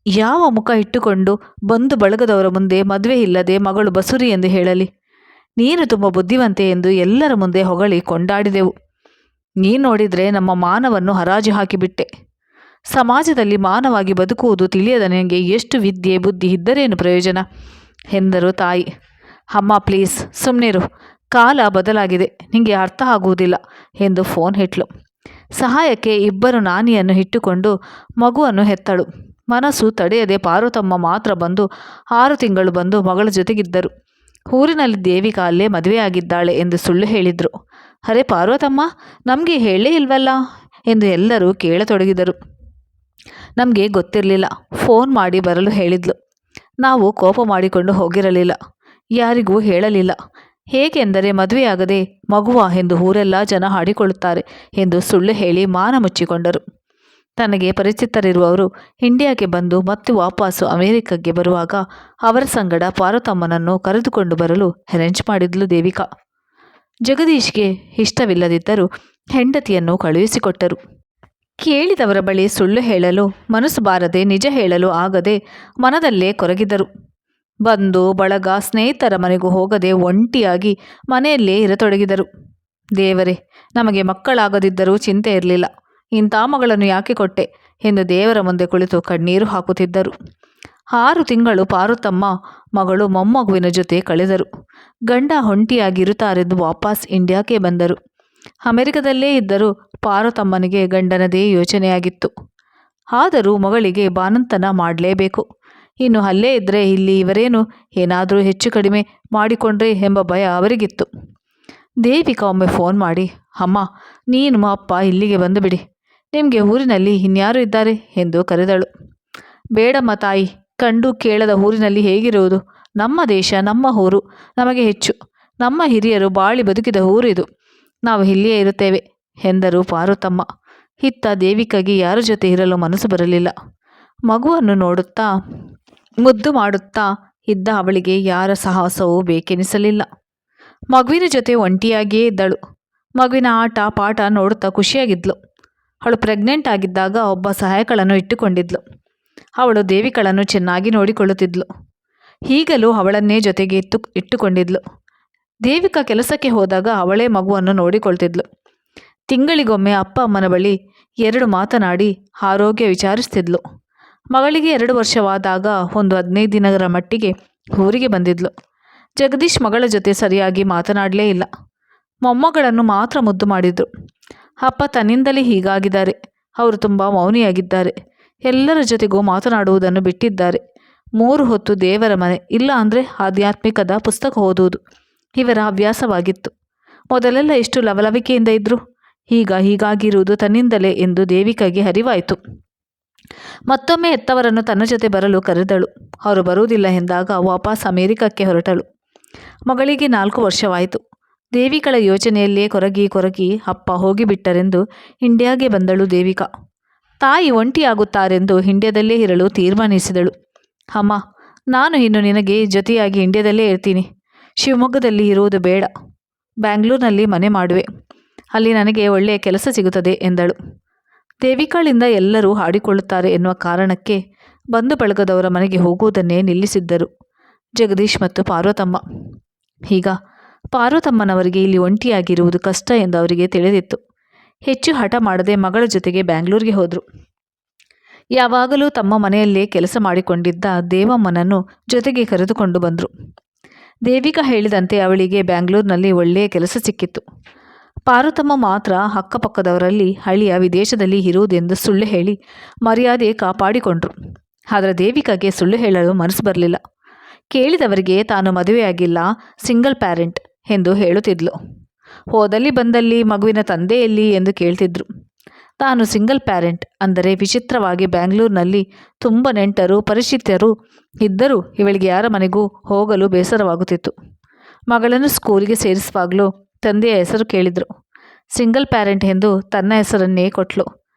ಯಾವ ಮುಖ ಇಟ್ಟುಕೊಂಡು ಬಂಧು ಬಳಗದವರ ಮುಂದೆ ಮದುವೆ ಇಲ್ಲದೆ ಮಗಳು ಬಸುರಿ ಎಂದು ಹೇಳಲಿ? ನೀನು ತುಂಬ ಬುದ್ಧಿವಂತೆ ಎಂದು ಎಲ್ಲರ ಮುಂದೆ ಹೊಗಳಿ ಕೊಂಡಾಡಿದೆವು. ನೀನು ನೋಡಿದರೆ ನಮ್ಮ ಮಾನವನ್ನು ಹರಾಜು ಹಾಕಿಬಿಟ್ಟೆ. ಸಮಾಜದಲ್ಲಿ ಮಾನವಾಗಿ ಬದುಕುವುದು ತಿಳಿಯದ ನನಗೆ ಎಷ್ಟು ವಿದ್ಯೆ ಬುದ್ಧಿ ಇದ್ದರೇನು ಪ್ರಯೋಜನ ಎಂದರು ತಾಯಿ. ಅಮ್ಮ ಪ್ಲೀಸ್ ಸುಮ್ಮನಿರು, ಕಾಲ ಬದಲಾಗಿದೆ, ನಿಮಗೆ ಅರ್ಥ ಆಗುವುದಿಲ್ಲ ಎಂದು ಫೋನ್ ಇಟ್ಲು. ಸಹಾಯಕ್ಕೆ ಇಬ್ಬರು ನಾನಿಯನ್ನು ಇಟ್ಟುಕೊಂಡು ಮಗುವನ್ನು ಹೆತ್ತಳು. ಮನಸ್ಸು ತಡೆಯದೆ ಪಾರ್ವತಮ್ಮ ಮಾತ್ರ ಬಂದು 6 ತಿಂಗಳು ಬಂದು ಮಗಳ ಜೊತೆಗಿದ್ದರು. ಊರಿನಲ್ಲಿ ದೇವಿಕಾ ಅಲ್ಲೇ ಮದುವೆಯಾಗಿದ್ದಾಳೆ ಎಂದು ಸುಳ್ಳು ಹೇಳಿದರು. ಅರೆ ಪಾರ್ವತಮ್ಮ, ನಮಗೆ ಹೇಳೇ ಇಲ್ವಲ್ಲ ಎಂದು ಎಲ್ಲರೂ ಕೇಳತೊಡಗಿದರು. ನಮಗೆ ಗೊತ್ತಿರಲಿಲ್ಲ, ಫೋನ್ ಮಾಡಿ ಬರಲು ಹೇಳಿದ್ಲು. ನಾವು ಕೋಪ ಮಾಡಿಕೊಂಡು ಹೋಗಿರಲಿಲ್ಲ, ಯಾರಿಗೂ ಹೇಳಲಿಲ್ಲ. ಹೇಗೆಂದರೆ ಮದುವೆಯಾಗದೆ ಮಗುವ ಎಂದು ಊರೆಲ್ಲ ಜನ ಹಾಡಿಕೊಳ್ಳುತ್ತಾರೆ ಎಂದು ಸುಳ್ಳು ಹೇಳಿ ಮಾನ ಮುಚ್ಚಿಕೊಂಡರು. ತನಗೆ ಪರಿಚಿತರಿರುವವರು ಇಂಡಿಯಾಗೆ ಬಂದು ಮತ್ತೆ ವಾಪಸ್ಸು ಅಮೆರಿಕಕ್ಕೆ ಬರುವಾಗ ಅವರ ಸಂಗಡ ಪಾರ್ವತಮ್ಮನನ್ನು ಕರೆದುಕೊಂಡು ಬರಲು ಅರೇಂಜ್ ಮಾಡಿದ್ಲು ದೇವಿಕಾ. ಜಗದೀಶ್ಗೆ ಇಷ್ಟವಿಲ್ಲದಿದ್ದರೂ ಹೆಂಡತಿಯನ್ನು ಕಳುಹಿಸಿಕೊಟ್ಟರು. ಕೇಳಿದವರ ಬಳಿ ಸುಳ್ಳು ಹೇಳಲು ಮನಸ್ಸು ಬಾರದೆ ನಿಜ ಹೇಳಲು ಆಗದೆ ಮನದಲ್ಲೇ ಕೊರಗಿದರು. ಬಂದು ಬಳಗ ಸ್ನೇಹಿತರ ಮನೆಗೂ ಹೋಗದೆ ಒಂಟಿಯಾಗಿ ಮನೆಯಲ್ಲೇ ಇರತೊಡಗಿದರು. ದೇವರೇ, ನಮಗೆ ಮಕ್ಕಳಾಗದಿದ್ದರೂ ಚಿಂತೆ ಇರಲಿಲ್ಲ, ಇಂಥ ಮಗಳನ್ನು ಯಾಕೆ ಕೊಟ್ಟೆ ಎಂದು ದೇವರ ಮುಂದೆ ಕುಳಿತು ಕಣ್ಣೀರು ಹಾಕುತ್ತಿದ್ದರು. 6 ತಿಂಗಳು ಪಾರ್ವತಮ್ಮ ಮಗಳು ಮೊಮ್ಮಗುವಿನ ಜೊತೆ ಕಳೆದರು. ಗಂಡ ಒಂಟಿಯಾಗಿರುತ್ತಾರೆಂದು ವಾಪಸ್ ಇಂಡಿಯಾಕ್ಕೆ ಬಂದರು. ಅಮೆರಿಕದಲ್ಲೇ ಇದ್ದರೂ ಪಾರ್ವತಮ್ಮನಿಗೆ ಗಂಡನದೇ ಯೋಚನೆಯಾಗಿತ್ತು. ಆದರೂ ಮಗಳಿಗೆ ಬಾಣಂತನ ಮಾಡಲೇಬೇಕು. ಇನ್ನು ಅಲ್ಲೇ ಇದ್ದರೆ ಇಲ್ಲಿ ಇವರೇನು ಏನಾದರೂ ಹೆಚ್ಚು ಕಡಿಮೆ ಮಾಡಿಕೊಂಡ್ರೆ ಎಂಬ ಭಯ ಅವರಿಗಿತ್ತು. ದೇವಿಕಾ ಒಮ್ಮೆ ಫೋನ್ ಮಾಡಿ, ಅಮ್ಮ ನೀನು ಅಪ್ಪ ಇಲ್ಲಿಗೆ ಬಂದುಬಿಡಿ, ನಿಮಗೆ ಊರಿನಲ್ಲಿ ಇನ್ಯಾರು ಇದ್ದಾರೆ ಎಂದು ಕರೆದಳು. ಬೇಡಮ್ಮ ತಾಯಿ, ಕಂಡು ಕೇಳದ ಊರಿನಲ್ಲಿ ಹೇಗಿರುವುದು? ನಮ್ಮ ದೇಶ, ನಮ್ಮ ಊರು ನಮಗೆ ಹೆಚ್ಚು. ನಮ್ಮ ಹಿರಿಯರು ಬಾಳಿ ಬದುಕಿದ ಊರು ಇದು, ನಾವು ಇಲ್ಲಿಯೇ ಇರುತ್ತೇವೆ ಎಂದರು ಪಾರ್ವತಮ್ಮ. ಇತ್ತ ದೇವಿಕಾಗೆ ಯಾರ ಜೊತೆ ಇರಲು ಮನಸ್ಸು ಬರಲಿಲ್ಲ. ಮಗುವನ್ನು ನೋಡುತ್ತಾ ಮುದ್ದು ಮಾಡುತ್ತಾ ಇದ್ದ ಅವಳಿಗೆ ಯಾರ ಸಾಹಸವೂ ಬೇಕೆನಿಸಲಿಲ್ಲ. ಮಗುವಿನ ಜೊತೆ ಒಂಟಿಯಾಗಿಯೇ ಇದ್ದಳು. ಮಗುವಿನ ಆಟ ಪಾಠ ನೋಡುತ್ತಾ ಖುಷಿಯಾಗಿದ್ಲು. ಅವಳು ಪ್ರೆಗ್ನೆಂಟ್ ಆಗಿದ್ದಾಗ ಒಬ್ಬ ಸಹಾಯಕಳನ್ನು ಇಟ್ಟುಕೊಂಡಿದ್ಲು. ಅವಳು ದೇವಿಕಳನ್ನು ಚೆನ್ನಾಗಿ ನೋಡಿಕೊಳ್ಳುತ್ತಿದ್ಲು. ಈಗಲೂ ಅವಳನ್ನೇ ಜೊತೆಗೆ ಇಟ್ಟುಕೊಂಡಿದ್ಲು. ದೇವಿಕಾ ಕೆಲಸಕ್ಕೆ ಹೋದಾಗ ಅವಳೇ ಮಗುವನ್ನು ನೋಡಿಕೊಳ್ತಿದ್ಲು. ತಿಂಗಳಿಗೊಮ್ಮೆ ಅಪ್ಪ ಅಮ್ಮನ ಬಳಿ 2 ಮಾತನಾಡಿ ಆರೋಗ್ಯ ವಿಚಾರಿಸ್ತಿದ್ಲು. ಮಗಳಿಗೆ 2 ವರ್ಷವಾದಾಗ ಒಂದು 15 ದಿನಗಳ ಮಟ್ಟಿಗೆ ಊರಿಗೆ ಬಂದಿದ್ಲು. ಜಗದೀಶ್ ಮಗಳ ಜೊತೆ ಸರಿಯಾಗಿ ಮಾತನಾಡಲೇ ಇಲ್ಲ. ಮೊಮ್ಮಗಳನ್ನು ಮಾತ್ರ ಮುದ್ದು ಮಾಡಿದ್ರು. ಅಪ್ಪ ತನ್ನಿಂದಲೇ ಹೀಗಾಗಿದ್ದಾರೆ, ಅವರು ತುಂಬ ಮೌನಿಯಾಗಿದ್ದಾರೆ, ಎಲ್ಲರ ಜೊತೆಗೂ ಮಾತನಾಡುವುದನ್ನು ಬಿಟ್ಟಿದ್ದಾರೆ. 3 ಹೊತ್ತು ದೇವರ ಮನೆ ಇಲ್ಲ ಅಂದರೆ ಆಧ್ಯಾತ್ಮಿಕದ ಪುಸ್ತಕ ಓದುವುದು ಇವರ ಹವ್ಯಾಸವಾಗಿತ್ತು. ಮೊದಲೆಲ್ಲ ಎಷ್ಟು ಲವಲವಿಕೆಯಿಂದ ಇದ್ದರು, ಈಗ ಹೀಗಾಗಿರುವುದು ತನ್ನಿಂದಲೇ ಎಂದು ದೇವಿಕಾಗೆ ಅರಿವಾಯಿತು. ಮತ್ತೊಮ್ಮೆ ಹೆತ್ತವರನ್ನು ತನ್ನ ಜೊತೆ ಬರಲು ಕರೆದಳು. ಅವರು ಬರುವುದಿಲ್ಲ ಎಂದಾಗ ವಾಪಸ್ ಅಮೆರಿಕಕ್ಕೆ ಹೊರಟಳು. ಮಗಳಿಗೆ 4 ವರ್ಷವಾಯಿತು. ದೇವಿಕಳ ಯೋಚನೆಯಲ್ಲೇ ಕೊರಗಿ ಅಪ್ಪ ಹೋಗಿಬಿಟ್ಟರೆಂದು ಇಂಡಿಯಾಗೆ ಬಂದಳು ದೇವಿಕಾ. ತಾಯಿ ಒಂಟಿಯಾಗುತ್ತಾರೆಂದು ಇಂಡಿಯಾದಲ್ಲೇ ಇರಲು ತೀರ್ಮಾನಿಸಿದಳು. ಅಮ್ಮ, ನಾನು ಇನ್ನು ನಿನಗೆ ಜೊತೆಯಾಗಿ ಇಂಡಿಯಾದಲ್ಲೇ ಇರ್ತೀನಿ. ಶಿವಮೊಗ್ಗದಲ್ಲಿ ಇರುವುದು ಬೇಡ, ಬ್ಯಾಂಗ್ಳೂರಿನಲ್ಲಿ ಮನೆ ಮಾಡುವೆ, ಅಲ್ಲಿ ನನಗೆ ಒಳ್ಳೆಯ ಕೆಲಸ ಸಿಗುತ್ತದೆ ಎಂದಳು. ದೇವಿಕಾಳಿಂದ ಎಲ್ಲರೂ ಹಾಡಿಕೊಳ್ಳುತ್ತಾರೆ ಎನ್ನುವ ಕಾರಣಕ್ಕೆ ಬಂಧು ಬಳಗದವರ ಮನೆಗೆ ಹೋಗುವುದನ್ನೇ ನಿಲ್ಲಿಸಿದ್ದರು ಜಗದೀಶ್ ಮತ್ತು ಪಾರ್ವತಮ್ಮ. ಈಗ ಪಾರ್ವತಮ್ಮನವರಿಗೆ ಇಲ್ಲಿ ಒಂಟಿಯಾಗಿರುವುದು ಕಷ್ಟ ಎಂದು ಅವರಿಗೆ ತಿಳಿದಿತ್ತು. ಹೆಚ್ಚು ಹಠ ಮಾಡದೆ ಮಗಳ ಜೊತೆಗೆ ಬ್ಯಾಂಗ್ಳೂರಿಗೆ ಹೋದರು. ಯಾವಾಗಲೂ ತಮ್ಮ ಮನೆಯಲ್ಲೇ ಕೆಲಸ ಮಾಡಿಕೊಂಡಿದ್ದ ದೇವಮ್ಮನನ್ನು ಜೊತೆಗೆ ಕರೆದುಕೊಂಡು ಬಂದರು. ದೇವಿಕಾ ಹೇಳಿದಂತೆ ಅವಳಿಗೆ ಬ್ಯಾಂಗ್ಳೂರಿನಲ್ಲಿ ಒಳ್ಳೆಯ ಕೆಲಸ ಸಿಕ್ಕಿತ್ತು. ಪಾರ್ವತಮ್ಮ ಮಾತ್ರ ಅಕ್ಕಪಕ್ಕದವರಲ್ಲಿ ಹಳಿಯ ವಿದೇಶದಲ್ಲಿ ಇರುವುದೆಂದು ಸುಳ್ಳು ಹೇಳಿ ಮರ್ಯಾದೆ ಕಾಪಾಡಿಕೊಂಡ್ರು. ಆದರೆ ದೇವಿಕಾಗೆ ಸುಳ್ಳು ಹೇಳಲು ಮನಸ್ಸು ಬರಲಿಲ್ಲ. ಕೇಳಿದವರಿಗೆ ತಾನು ಮದುವೆಯಾಗಿಲ್ಲ, ಸಿಂಗಲ್ ಪ್ಯಾರೆಂಟ್ ಎಂದು ಹೇಳುತ್ತಿದ್ಲು. ಹೋದಲ್ಲಿ ಬಂದಲ್ಲಿ ಮಗುವಿನ ತಂದೆಯಲ್ಲಿ ಎಂದು ಕೇಳ್ತಿದ್ರು. ತಾನು ಸಿಂಗಲ್ ಪ್ಯಾರೆಂಟ್. ಅಂದರೆ ವಿಚಿತ್ರವಾಗಿ ಬ್ಯಾಂಗ್ಳೂರಿನಲ್ಲಿ ತುಂಬ ನೆಂಟರು ಪರಿಚಿತರು ಇದ್ದರೂ ಇವಳಿಗೆ ಯಾರ ಮನೆಗೂ ಹೋಗಲು ಬೇಸರವಾಗುತ್ತಿತ್ತು. ಮಗಳನ್ನು ಸ್ಕೂಲಿಗೆ ಸೇರಿಸುವಾಗಲೂ ತಂದೆಯ ಹೆಸರು ಕೇಳಿದರು. ಸಿಂಗಲ್ ಪ್ಯಾರೆಂಟ್ ಎಂದು ತನ್ನ ಹೆಸರನ್ನೇ ಕೊಟ್ಲು.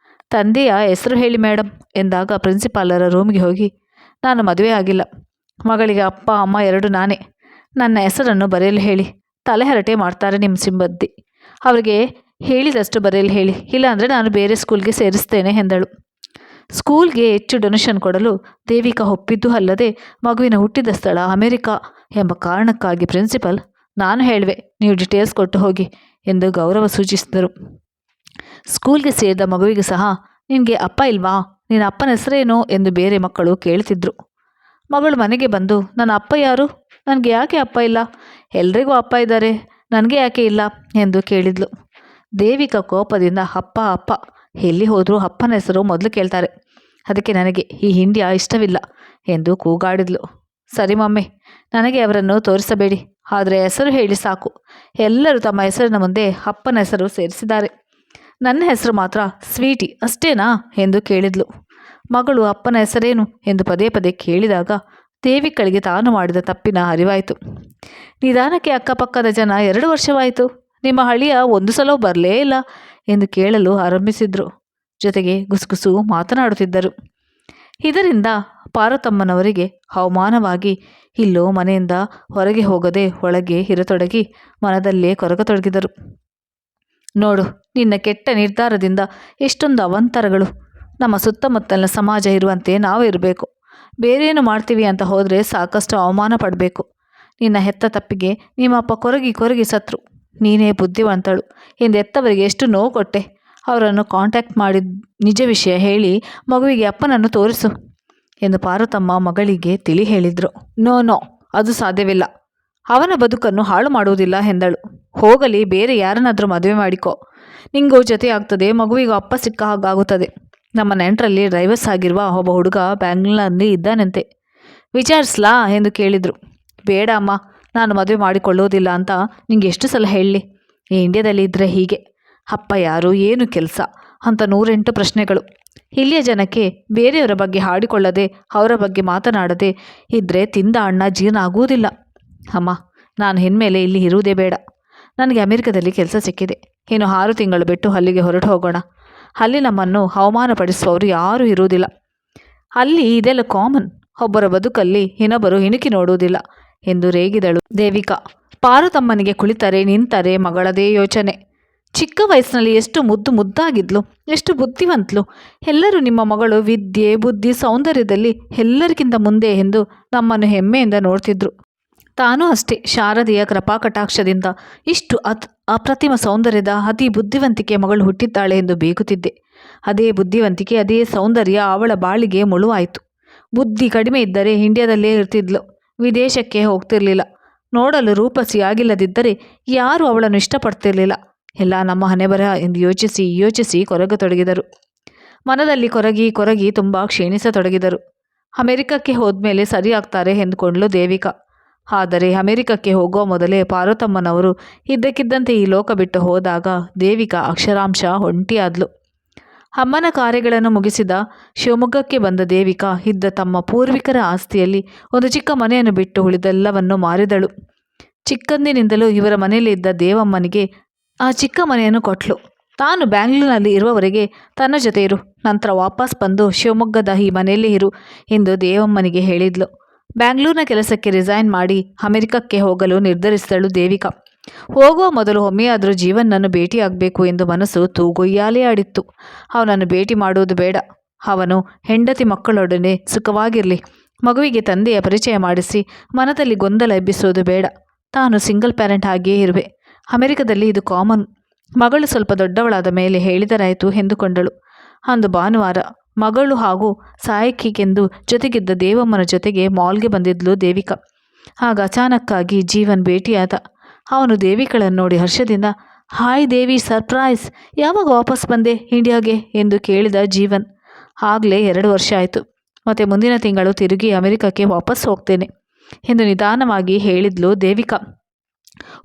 ತಂದೆಯ ಹೆಸರು ಹೇಳಿ ಮೇಡಮ್ ಎಂದಾಗ ಪ್ರಿನ್ಸಿಪಾಲರ ರೂಮ್ಗೆ ಹೋಗಿ, ನಾನು ಮದುವೆ ಆಗಿಲ್ಲ, ಮಗಳಿಗೆ ಅಪ್ಪ ಅಮ್ಮ ಎರಡು ನಾನೇ, ನನ್ನ ಹೆಸರನ್ನು ಬರೆಯಲು ಹೇಳಿ, ತಲೆಹರಟೆ ಮಾಡ್ತಾರೆ ನಿಮ್ಮ ಸಿಬ್ಬಂದಿ, ಅವರಿಗೆ ಹೇಳಿದಷ್ಟು ಬರೆಯಲು ಹೇಳಿ, ಇಲ್ಲಾಂದರೆ ನಾನು ಬೇರೆ ಸ್ಕೂಲ್ಗೆ ಸೇರಿಸ್ತೇನೆ ಎಂದಳು. ಸ್ಕೂಲ್ಗೆ ಹೆಚ್ಚು ಡೊನೇಷನ್ ಕೊಡಲು ದೇವಿಕಾ ಒಪ್ಪಿದ್ದೂ ಅಲ್ಲದೆ ಮಗುವಿನ ಹುಟ್ಟಿದ ಸ್ಥಳ ಅಮೆರಿಕ ಎಂಬ ಕಾರಣಕ್ಕಾಗಿ ಪ್ರಿನ್ಸಿಪಲ್, ನಾನು ಹೇಳುವೆ, ನೀವು ಡೀಟೇಲ್ಸ್ ಕೊಟ್ಟು ಹೋಗಿ ಎಂದು ಗೌರವ ಸೂಚಿಸಿದರು. ಸ್ಕೂಲ್ಗೆ ಸೇರಿದ ಮಗುವಿಗೆ ಸಹ, ನಿನಗೆ ಅಪ್ಪ ಇಲ್ವಾ, ನಿನ್ನ ಅಪ್ಪನ ಹೆಸರೇನು ಎಂದು ಬೇರೆ ಮಕ್ಕಳು ಕೇಳ್ತಿದ್ರು. ಮಗಳು ಮನೆಗೆ ಬಂದು, ನನ್ನ ಅಪ್ಪ ಯಾರು, ನನಗೆ ಯಾಕೆ ಅಪ್ಪ ಇಲ್ಲ, ಎಲ್ರಿಗೂ ಅಪ್ಪ ಇದ್ದಾರೆ, ನನಗೆ ಯಾಕೆ ಇಲ್ಲ ಎಂದು ಕೇಳಿದ್ಲು. ದೇವಿಕಾ ಕೋಪದಿಂದ, ಅಪ್ಪ ಅಪ್ಪ ಎಲ್ಲಿ ಹೋದರೂ ಅಪ್ಪನ ಹೆಸರು ಮೊದಲು ಕೇಳ್ತಾರೆ, ಅದಕ್ಕೆ ನನಗೆ ಈ ಇಂಡಿಯಾ ಇಷ್ಟವಿಲ್ಲ ಎಂದು ಕೂಗಾಡಿದ್ಲು. ಸರಿ ಮಮ್ಮಿ, ನನಗೆ ಅವರನ್ನು ತೋರಿಸಬೇಡಿ, ಆದರೆ ಹೆಸರು ಹೇಳಿ ಸಾಕು, ಎಲ್ಲರೂ ತಮ್ಮ ಹೆಸರಿನ ಮುಂದೆ ಅಪ್ಪನ ಹೆಸರು ಸೇರಿಸಿದ್ದಾರೆ, ನನ್ನ ಹೆಸರು ಮಾತ್ರ ಸ್ವೀಟಿ ಅಷ್ಟೇನಾ ಎಂದು ಕೇಳಿದ್ಲು. ಮಗಳು ಅಪ್ಪನ ಹೆಸರೇನು ಎಂದು ಪದೇ ಪದೇ ಕೇಳಿದಾಗ ದೇವಿಕಳಿಗೆ ತಾನು ಮಾಡಿದ ತಪ್ಪಿನ ಅರಿವಾಯಿತು. ನಿಧಾನಕ್ಕೆ ಅಕ್ಕಪಕ್ಕದ ಜನ 2 ವರ್ಷವಾಯಿತು, ನಿಮ್ಮ ಹಳಿಯ ಒಂದು ಸಲ ಬರಲೇ ಇಲ್ಲ ಎಂದು ಕೇಳಲು ಆರಂಭಿಸಿದ್ರು. ಜೊತೆಗೆ ಗುಸುಗುಸು ಮಾತನಾಡುತ್ತಿದ್ದರು. ಇದರಿಂದ ಪಾರ್ವತಮ್ಮನವರಿಗೆ ಅವಮಾನವಾಗಿ ಇಲ್ಲೋ ಮನೆಯಿಂದ ಹೊರಗೆ ಹೋಗದೆ ಒಳಗೆ ಇರತೊಡಗಿ ಮನದಲ್ಲೇ ಕೊರಗತೊಡಗಿದರು. ನೋಡು, ನಿನ್ನ ಕೆಟ್ಟ ನಿರ್ಧಾರದಿಂದ ಎಷ್ಟೊಂದು ಅವಾಂತರಗಳು. ನಮ್ಮ ಸುತ್ತಮುತ್ತಲಿನ ಸಮಾಜ ಇರುವಂತೆ ನಾವು ಇರಬೇಕು, ಬೇರೇನು ಮಾಡ್ತೀವಿ ಅಂತ ಹೋದರೆ ಸಾಕಷ್ಟು ಅವಮಾನ ಪಡಬೇಕು. ನಿನ್ನ ಹೆತ್ತ ತಪ್ಪಿಗೆ ನಿಮ್ಮಪ್ಪ ಕೊರಗಿ ಸತ್ರು, ನೀನೇ ಬುದ್ಧಿವಂತಳು ಎಂದು ಎತ್ತವರಿಗೆ ಎಷ್ಟು ನೋವು ಕೊಟ್ಟೆ. ಅವರನ್ನು ಕಾಂಟ್ಯಾಕ್ಟ್ ಮಾಡಿ ನಿಜ ವಿಷಯ ಹೇಳಿ ಮಗುವಿಗೆ ಅಪ್ಪನನ್ನು ತೋರಿಸು ಎಂದು ಪಾರ್ವತಮ್ಮ ಮಗಳಿಗೆ ತಿಳಿ ಹೇಳಿದರು. ನೋ, ಅದು ಸಾಧ್ಯವಿಲ್ಲ, ಅವನ ಬದುಕನ್ನು ಹಾಳು ಮಾಡುವುದಿಲ್ಲ ಎಂದಳು. ಹೋಗಲಿ, ಬೇರೆ ಯಾರನ್ನಾದರೂ ಮದುವೆ ಮಾಡಿಕೋ, ನಿಂಗೂ ಜೊತೆ ಆಗ್ತದೆ, ಮಗುವಿಗೂ ಅಪ್ಪ ಸಿಕ್ಕ ಹಾಗಾಗುತ್ತದೆ. ನಮ್ಮ ನೆಂಟರಲ್ಲಿ ಡ್ರೈವರ್ಸ್ ಆಗಿರುವ ಒಬ್ಬ ಹುಡುಗ ಬ್ಯಾಂಗ್ಳೂರಿನಲ್ಲಿ ಇದ್ದಾನಂತೆ, ವಿಚಾರಿಸ್ಲಾ ಎಂದು ಕೇಳಿದರು. ಬೇಡ ಅಮ್ಮ, ನಾನು ಮದುವೆ ಮಾಡಿಕೊಳ್ಳೋದಿಲ್ಲ ಅಂತ ನಿಂಗೆ ಎಷ್ಟು ಸಲ ಹೇಳಲಿ. ಈ ಇಂಡಿಯಾದಲ್ಲಿ ಇದ್ದರೆ ಹೀಗೆ, ಅಪ್ಪ ಯಾರು, ಏನು ಕೆಲಸ ಅಂತ 108 ಪ್ರಶ್ನೆಗಳು. ಇಲ್ಲಿಯ ಜನಕ್ಕೆ ಬೇರೆಯವರ ಬಗ್ಗೆ ಹಾಡಿಕೊಳ್ಳದೆ ಅವರ ಬಗ್ಗೆ ಮಾತನಾಡದೆ ಇದ್ದರೆ ತಿಂದ ಅಣ್ಣ ಜೀರ್ಣ ಆಗುವುದಿಲ್ಲ. ಅಮ್ಮ, ನಾನು ಇನ್ಮೇಲೆ ಇಲ್ಲಿ ಇರುವುದೇ ಬೇಡ, ನನಗೆ ಅಮೆರಿಕದಲ್ಲಿ ಕೆಲಸ ಸಿಕ್ಕಿದೆ, ಇನ್ನು 6 ತಿಂಗಳು ಬಿಟ್ಟು ಅಲ್ಲಿಗೆ ಹೊರಟು ಹೋಗೋಣ. ಅಲ್ಲಿ ನಮ್ಮನ್ನು ಅವಮಾನಪಡಿಸುವವರು ಯಾರೂ ಇರುವುದಿಲ್ಲ. ಅಲ್ಲಿ ಇದೆಲ್ಲ ಕಾಮನ್, ಒಬ್ಬರ ಬದುಕಲ್ಲಿ ಇನ್ನೊಬ್ಬರು ಇಣುಕಿ ನೋಡುವುದಿಲ್ಲ ಎಂದು ರೇಗಿದಳು ದೇವಿಕಾ. ಪಾರ್ವತಮ್ಮನಿಗೆ ಕುಳಿತರೆ ನಿಂತರೆ ಮಗಳದೇ ಯೋಚನೆ. ಚಿಕ್ಕ ವಯಸ್ಸಿನಲ್ಲಿ ಎಷ್ಟು ಮುದ್ದಾಗಿದ್ಲು, ಎಷ್ಟು ಬುದ್ಧಿವಂತಲು. ಎಲ್ಲರೂ ನಿಮ್ಮ ಮಗಳು ವಿದ್ಯೆ ಬುದ್ಧಿ ಸೌಂದರ್ಯದಲ್ಲಿ ಎಲ್ಲರಿಗಿಂತ ಮುಂದೆ ಎಂದು ನಮ್ಮನ್ನು ಹೆಮ್ಮೆಯಿಂದ ನೋಡ್ತಿದ್ರು. ತಾನೂ ಅಷ್ಟೇ, ಶಾರದೆಯ ಕೃಪಾಕಟಾಕ್ಷದಿಂದ ಇಷ್ಟು ಅಪ್ರತಿಮ ಸೌಂದರ್ಯದ ಅತಿ ಬುದ್ಧಿವಂತಿಕೆ ಮಗಳು ಹುಟ್ಟಿದ್ದಾಳೆ ಎಂದು ಬೇಗುತ್ತಿದ್ದೆ. ಅದೇ ಬುದ್ಧಿವಂತಿಕೆ, ಅದೇ ಸೌಂದರ್ಯ ಅವಳ ಬಾಳಿಗೆ ಮುಳುವಾಯಿತು. ಬುದ್ಧಿ ಕಡಿಮೆ ಇದ್ದರೆ ಇಂಡಿಯಾದಲ್ಲೇ ಇರ್ತಿದ್ಲು, ವಿದೇಶಕ್ಕೆ ಹೋಗ್ತಿರ್ಲಿಲ್ಲ. ನೋಡಲು ರೂಪಸಿಯಾಗಿಲ್ಲದಿದ್ದರೆ ಯಾರೂ ಅವಳನ್ನು ಇಷ್ಟಪಡ್ತಿರ್ಲಿಲ್ಲ. ಎಲ್ಲ ನಮ್ಮ ಹಣೆಬರ ಎಂದು ಯೋಚಿಸಿ ಕೊರಗತೊಡಗಿದರು. ಮನದಲ್ಲಿ ಕೊರಗಿ ತುಂಬ ಕ್ಷೀಣಿಸತೊಡಗಿದರು. ಅಮೆರಿಕಕ್ಕೆ ಹೋದ್ಮೇಲೆ ಸರಿಯಾಗ್ತಾರೆ ಎಂದುಕೊಂಡ್ಲು ದೇವಿಕಾ. ಆದರೆ ಅಮೆರಿಕಕ್ಕೆ ಹೋಗುವ ಮೊದಲೇ ಪಾರ್ವತಮ್ಮನವರು ಇದ್ದಕ್ಕಿದ್ದಂತೆ ಈ ಲೋಕ ಬಿಟ್ಟು ಹೋದಾಗ ದೇವಿಕಾ ಅಕ್ಷರಾಂಶ ಒಂಟಿಯಾದ್ಲು. ಅಮ್ಮನ ಕಾರ್ಯಗಳನ್ನು ಮುಗಿಸಿದ ಶಿವಮೊಗ್ಗಕ್ಕೆ ಬಂದ ದೇವಿಕಾ ಇದ್ದ ತಮ್ಮ ಪೂರ್ವಿಕರ ಆಸ್ತಿಯಲ್ಲಿ ಒಂದು ಚಿಕ್ಕ ಮನೆಯನ್ನು ಬಿಟ್ಟು ಉಳಿದೆಲ್ಲವನ್ನು ಮಾರಿದಳು. ಚಿಕ್ಕಂದಿನಿಂದಲೂ ಇವರ ಮನೆಯಲ್ಲಿ ಇದ್ದ ದೇವಮ್ಮನಿಗೆ ಆ ಚಿಕ್ಕ ಮನೆಯನ್ನು ಕೊಟ್ಲು. ತಾನು ಬ್ಯಾಂಗ್ಳೂರಿನಲ್ಲಿ ಇರುವವರೆಗೆ ತನ್ನ ಜೊತೆ ಇರು, ನಂತರ ವಾಪಸ್ ಬಂದು ಶಿವಮೊಗ್ಗದ ಈ ಮನೆಯಲ್ಲೇ ಇರು ಎಂದು ದೇವಮ್ಮನಿಗೆ ಹೇಳಿದ್ಲು. ಬ್ಯಾಂಗ್ಳೂರಿನ ಕೆಲಸಕ್ಕೆ ರಿಸೈನ್ ಮಾಡಿ ಅಮೆರಿಕಕ್ಕೆ ಹೋಗಲು ನಿರ್ಧರಿಸಿದಳು ದೇವಿಕಾ. ಹೋಗುವ ಮೊದಲು ಒಮ್ಮೆಯಾದರೂ ಜೀವನನ್ನು ಭೇಟಿಯಾಗಬೇಕು ಎಂದು ಮನಸ್ಸು ತೂಗೊಯ್ಯಾಲೆ ಆಡಿತ್ತು. ಅವನನ್ನು ಭೇಟಿ ಮಾಡುವುದು ಬೇಡ, ಅವನು ಹೆಂಡತಿ ಮಕ್ಕಳೊಡನೆ ಸುಖವಾಗಿರಲಿ, ಮಗುವಿಗೆ ತಂದೆಯ ಪರಿಚಯ ಮಾಡಿಸಿ ಮನದಲ್ಲಿ ಗೊಂದಲ ಎಬ್ಬಿಸುವುದು ಬೇಡ. ತಾನು ಸಿಂಗಲ್ ಪ್ಯಾರೆಂಟ್ ಆಗಿಯೇ ಇರುವೆ, ಅಮೆರಿಕದಲ್ಲಿ ಇದು ಕಾಮನ್. ಮಗಳು ಸ್ವಲ್ಪ ದೊಡ್ಡವಳಾದ ಮೇಲೆ ಹೇಳಿದರಾಯಿತು ಎಂದುಕೊಂಡಳು. ಅಂದು ಭಾನುವಾರ. ಮಗಳು ಹಾಗೂ ಸಹಾಯಕಿಗೆಂದು ಜೊತೆಗಿದ್ದ ದೇವಮ್ಮನ ಜೊತೆಗೆ ಮಾಲ್ಗೆ ಬಂದಿದ್ಲು ದೇವಿಕಾ. ಆಗ ಅಚಾನಕ್ಕಾಗಿ ಜೀವನ್ ಭೇಟಿಯಾದ. ಅವನು ದೇವಿಕಳನ್ನು ನೋಡಿ ಹರ್ಷದಿಂದ, ಹಾಯ್ ದೇವಿ, ಸರ್ಪ್ರೈಸ್, ಯಾವಾಗ ವಾಪಸ್ ಬಂದೆ ಇಂಡಿಯಾಗೆ ಎಂದು ಕೇಳಿದ ಜೀವನ್. ಆಗಲೇ 2 ವರ್ಷ ಆಯಿತು, ಮತ್ತು ಮುಂದಿನ ತಿಂಗಳು ತಿರುಗಿ ಅಮೆರಿಕಕ್ಕೆ ವಾಪಸ್ ಹೋಗ್ತೇನೆ ಎಂದು ನಿಧಾನವಾಗಿ ಹೇಳಿದ್ಲು ದೇವಿಕಾ.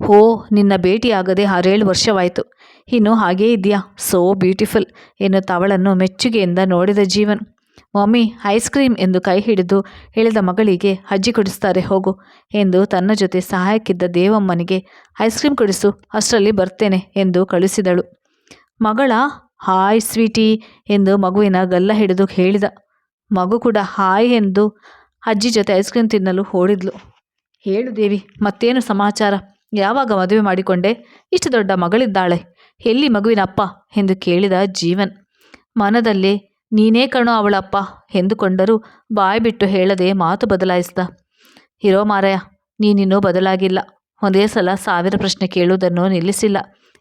ಓ, ನಿನ್ನ ಭೇಟಿಯಾಗದೆ 6-7 ವರ್ಷವಾಯಿತು. ಇನ್ನು ಹಾಗೇ ಇದೆಯಾ, ಸೋ ಬ್ಯೂಟಿಫುಲ್ ಎನ್ನುತ್ತಾ ಅವಳನ್ನು ಮೆಚ್ಚುಗೆಯಿಂದ ನೋಡಿದ ಜೀವನ್. ಮಮ್ಮಿ ಐಸ್ ಕ್ರೀಮ್ ಎಂದು ಕೈ ಹಿಡಿದು ಎಳೆದ ಮಗಳಿಗೆ ಅಜ್ಜಿ ಕೊಡಿಸ್ತಾರೆ ಹೋಗು ಎಂದು ತನ್ನ ಜೊತೆ ಸಹಾಯಕ್ಕಿದ್ದ ದೇವಮ್ಮನಿಗೆ ಐಸ್ ಕ್ರೀಮ್ ಕೊಡಿಸು, ಅಷ್ಟರಲ್ಲಿ ಬರ್ತೇನೆ ಎಂದು ಕಳಿಸಿದಳು. ಮಗಳ ಹಾಯ್ ಸ್ವೀಟಿ ಎಂದು ಮಗುವಿನ ಗಲ್ಲ ಹಿಡಿದು ಹೇಳಿದ. ಮಗು ಕೂಡ ಹಾಯ್ ಎಂದು ಅಜ್ಜಿ ಜೊತೆ ಐಸ್ ಕ್ರೀಮ್ ತಿನ್ನಲು ಓಡಿದ್ಲು. ಹೇಳು ದೇವಿ, ಮತ್ತೇನು ಸಮಾಚಾರ? ಯಾವಾಗ ಮದುವೆ ಮಾಡಿಕೊಂಡೆ? ಇಷ್ಟು ದೊಡ್ಡ ಮಗಳಿದ್ದಾಳೆ, ಎಲ್ಲಿ ಮಗುವಿನ ಅಪ್ಪ ಎಂದು ಕೇಳಿದ ಜೀವನ್. ಮನದಲ್ಲೇ ನೀನೇ ಕಣೋ ಅವಳಪ್ಪ ಎಂದುಕೊಂಡರೂ ಬಾಯಿ ಬಿಟ್ಟು ಹೇಳದೆ ಮಾತು ಬದಲಾಯಿಸಿದ. ಇರೋ ಮಾರಾಯ, ನೀನಿನ್ನೂ ಬದಲಾಗಿಲ್ಲ, ಒಂದೇ ಸಲ 1000 ಪ್ರಶ್ನೆ ಕೇಳುವುದನ್ನು ನಿಲ್ಲಿಸಿಲ್ಲ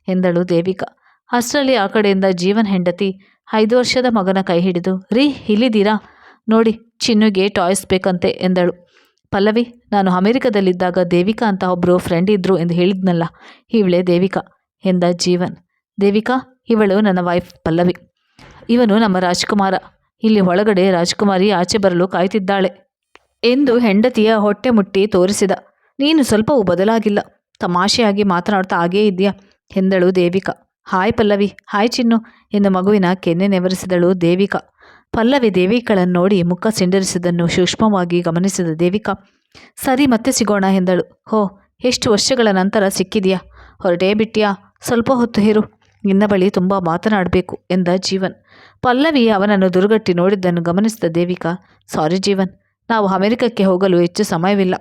ಎಂದಳು ದೇವಿಕಾ. ಅಷ್ಟರಲ್ಲಿ ಆ ಕಡೆಯಿಂದ ಜೀವನ್ ಹೆಂಡತಿ 5 ವರ್ಷದ ಮಗನ ಕೈ ಹಿಡಿದು, ರೀ ಇಲ್ಲಿದ್ದೀರಾ ನೋಡಿ, ಚಿನ್ನುಗೆ ಟಾಯ್ಸ್ ಬೇಕಂತೆ ಎಂದಳು. ಪಲ್ಲವಿ, ನಾನು ಅಮೆರಿಕದಲ್ಲಿದ್ದಾಗ ದೇವಿಕಾ ಅಂತ ಒಬ್ಬರು ಫ್ರೆಂಡ್ ಇದ್ರು ಎಂದು ಹೇಳಿದ್ನಲ್ಲ, ಇವಳೇ ದೇವಿಕಾ ಎಂದ ಜೀವನ್. ದೇವಿಕಾ, ಇವಳು ನನ್ನ ವೈಫ್ ಪಲ್ಲವಿ, ಇವನು ನಮ್ಮ ರಾಜ್ಕುಮಾರ, ಇಲ್ಲಿ ಒಳಗಡೆ ರಾಜ್ಕುಮಾರಿ ಆಚೆ ಬರಲು ಕಾಯ್ತಿದ್ದಾಳೆ ಎಂದು ಹೆಂಡತಿಯ ಹೊಟ್ಟೆ ಮುಟ್ಟಿ ತೋರಿಸಿದ. ನೀನು ಸ್ವಲ್ಪವೂ ಬದಲಾಗಿಲ್ಲ, ತಮಾಷೆಯಾಗಿ ಮಾತನಾಡ್ತಾ ಹಾಗೇ ಇದೆಯಾ ಎಂದಳು ದೇವಿಕಾ. ಹಾಯ್ ಪಲ್ಲವಿ, ಹಾಯ್ ಚಿನ್ನು ಎಂದು ಮಗುವಿನ ಕೆನ್ನೆ ನೆವರಿಸಿದಳು ದೇವಿಕಾ. ಪಲ್ಲವಿ ದೇವಿಕಳನ್ನು ನೋಡಿ ಮುಖ ಸಿಂಡರಿಸಿದ್ದನ್ನು ಸೂಕ್ಷ್ಮವಾಗಿ ಗಮನಿಸಿದ ದೇವಿಕಾ, ಸರಿ ಮತ್ತೆ ಸಿಗೋಣ ಎಂದಳು. ಹೋ, ಎಷ್ಟು ವರ್ಷಗಳ ನಂತರ ಸಿಕ್ಕಿದೆಯಾ, ಹೊರಟೇ ಬಿಟ್ಟಿಯಾ? ಸ್ವಲ್ಪ ಹೊತ್ತು ಇರು, ನಿನ್ನ ಬಳಿ ತುಂಬ ಮಾತನಾಡಬೇಕು ಎಂದ ಜೀವನ್. ಪಲ್ಲವಿ ಅವನನ್ನು ದುರ್ಗಟ್ಟಿ ನೋಡಿದ್ದನ್ನು ಗಮನಿಸಿದ ದೇವಿಕಾ, ಸಾರಿ ಜೀವನ್, ನಾವು ಅಮೆರಿಕಕ್ಕೆ ಹೋಗಲು ಹೆಚ್ಚು ಸಮಯವಿಲ್ಲ,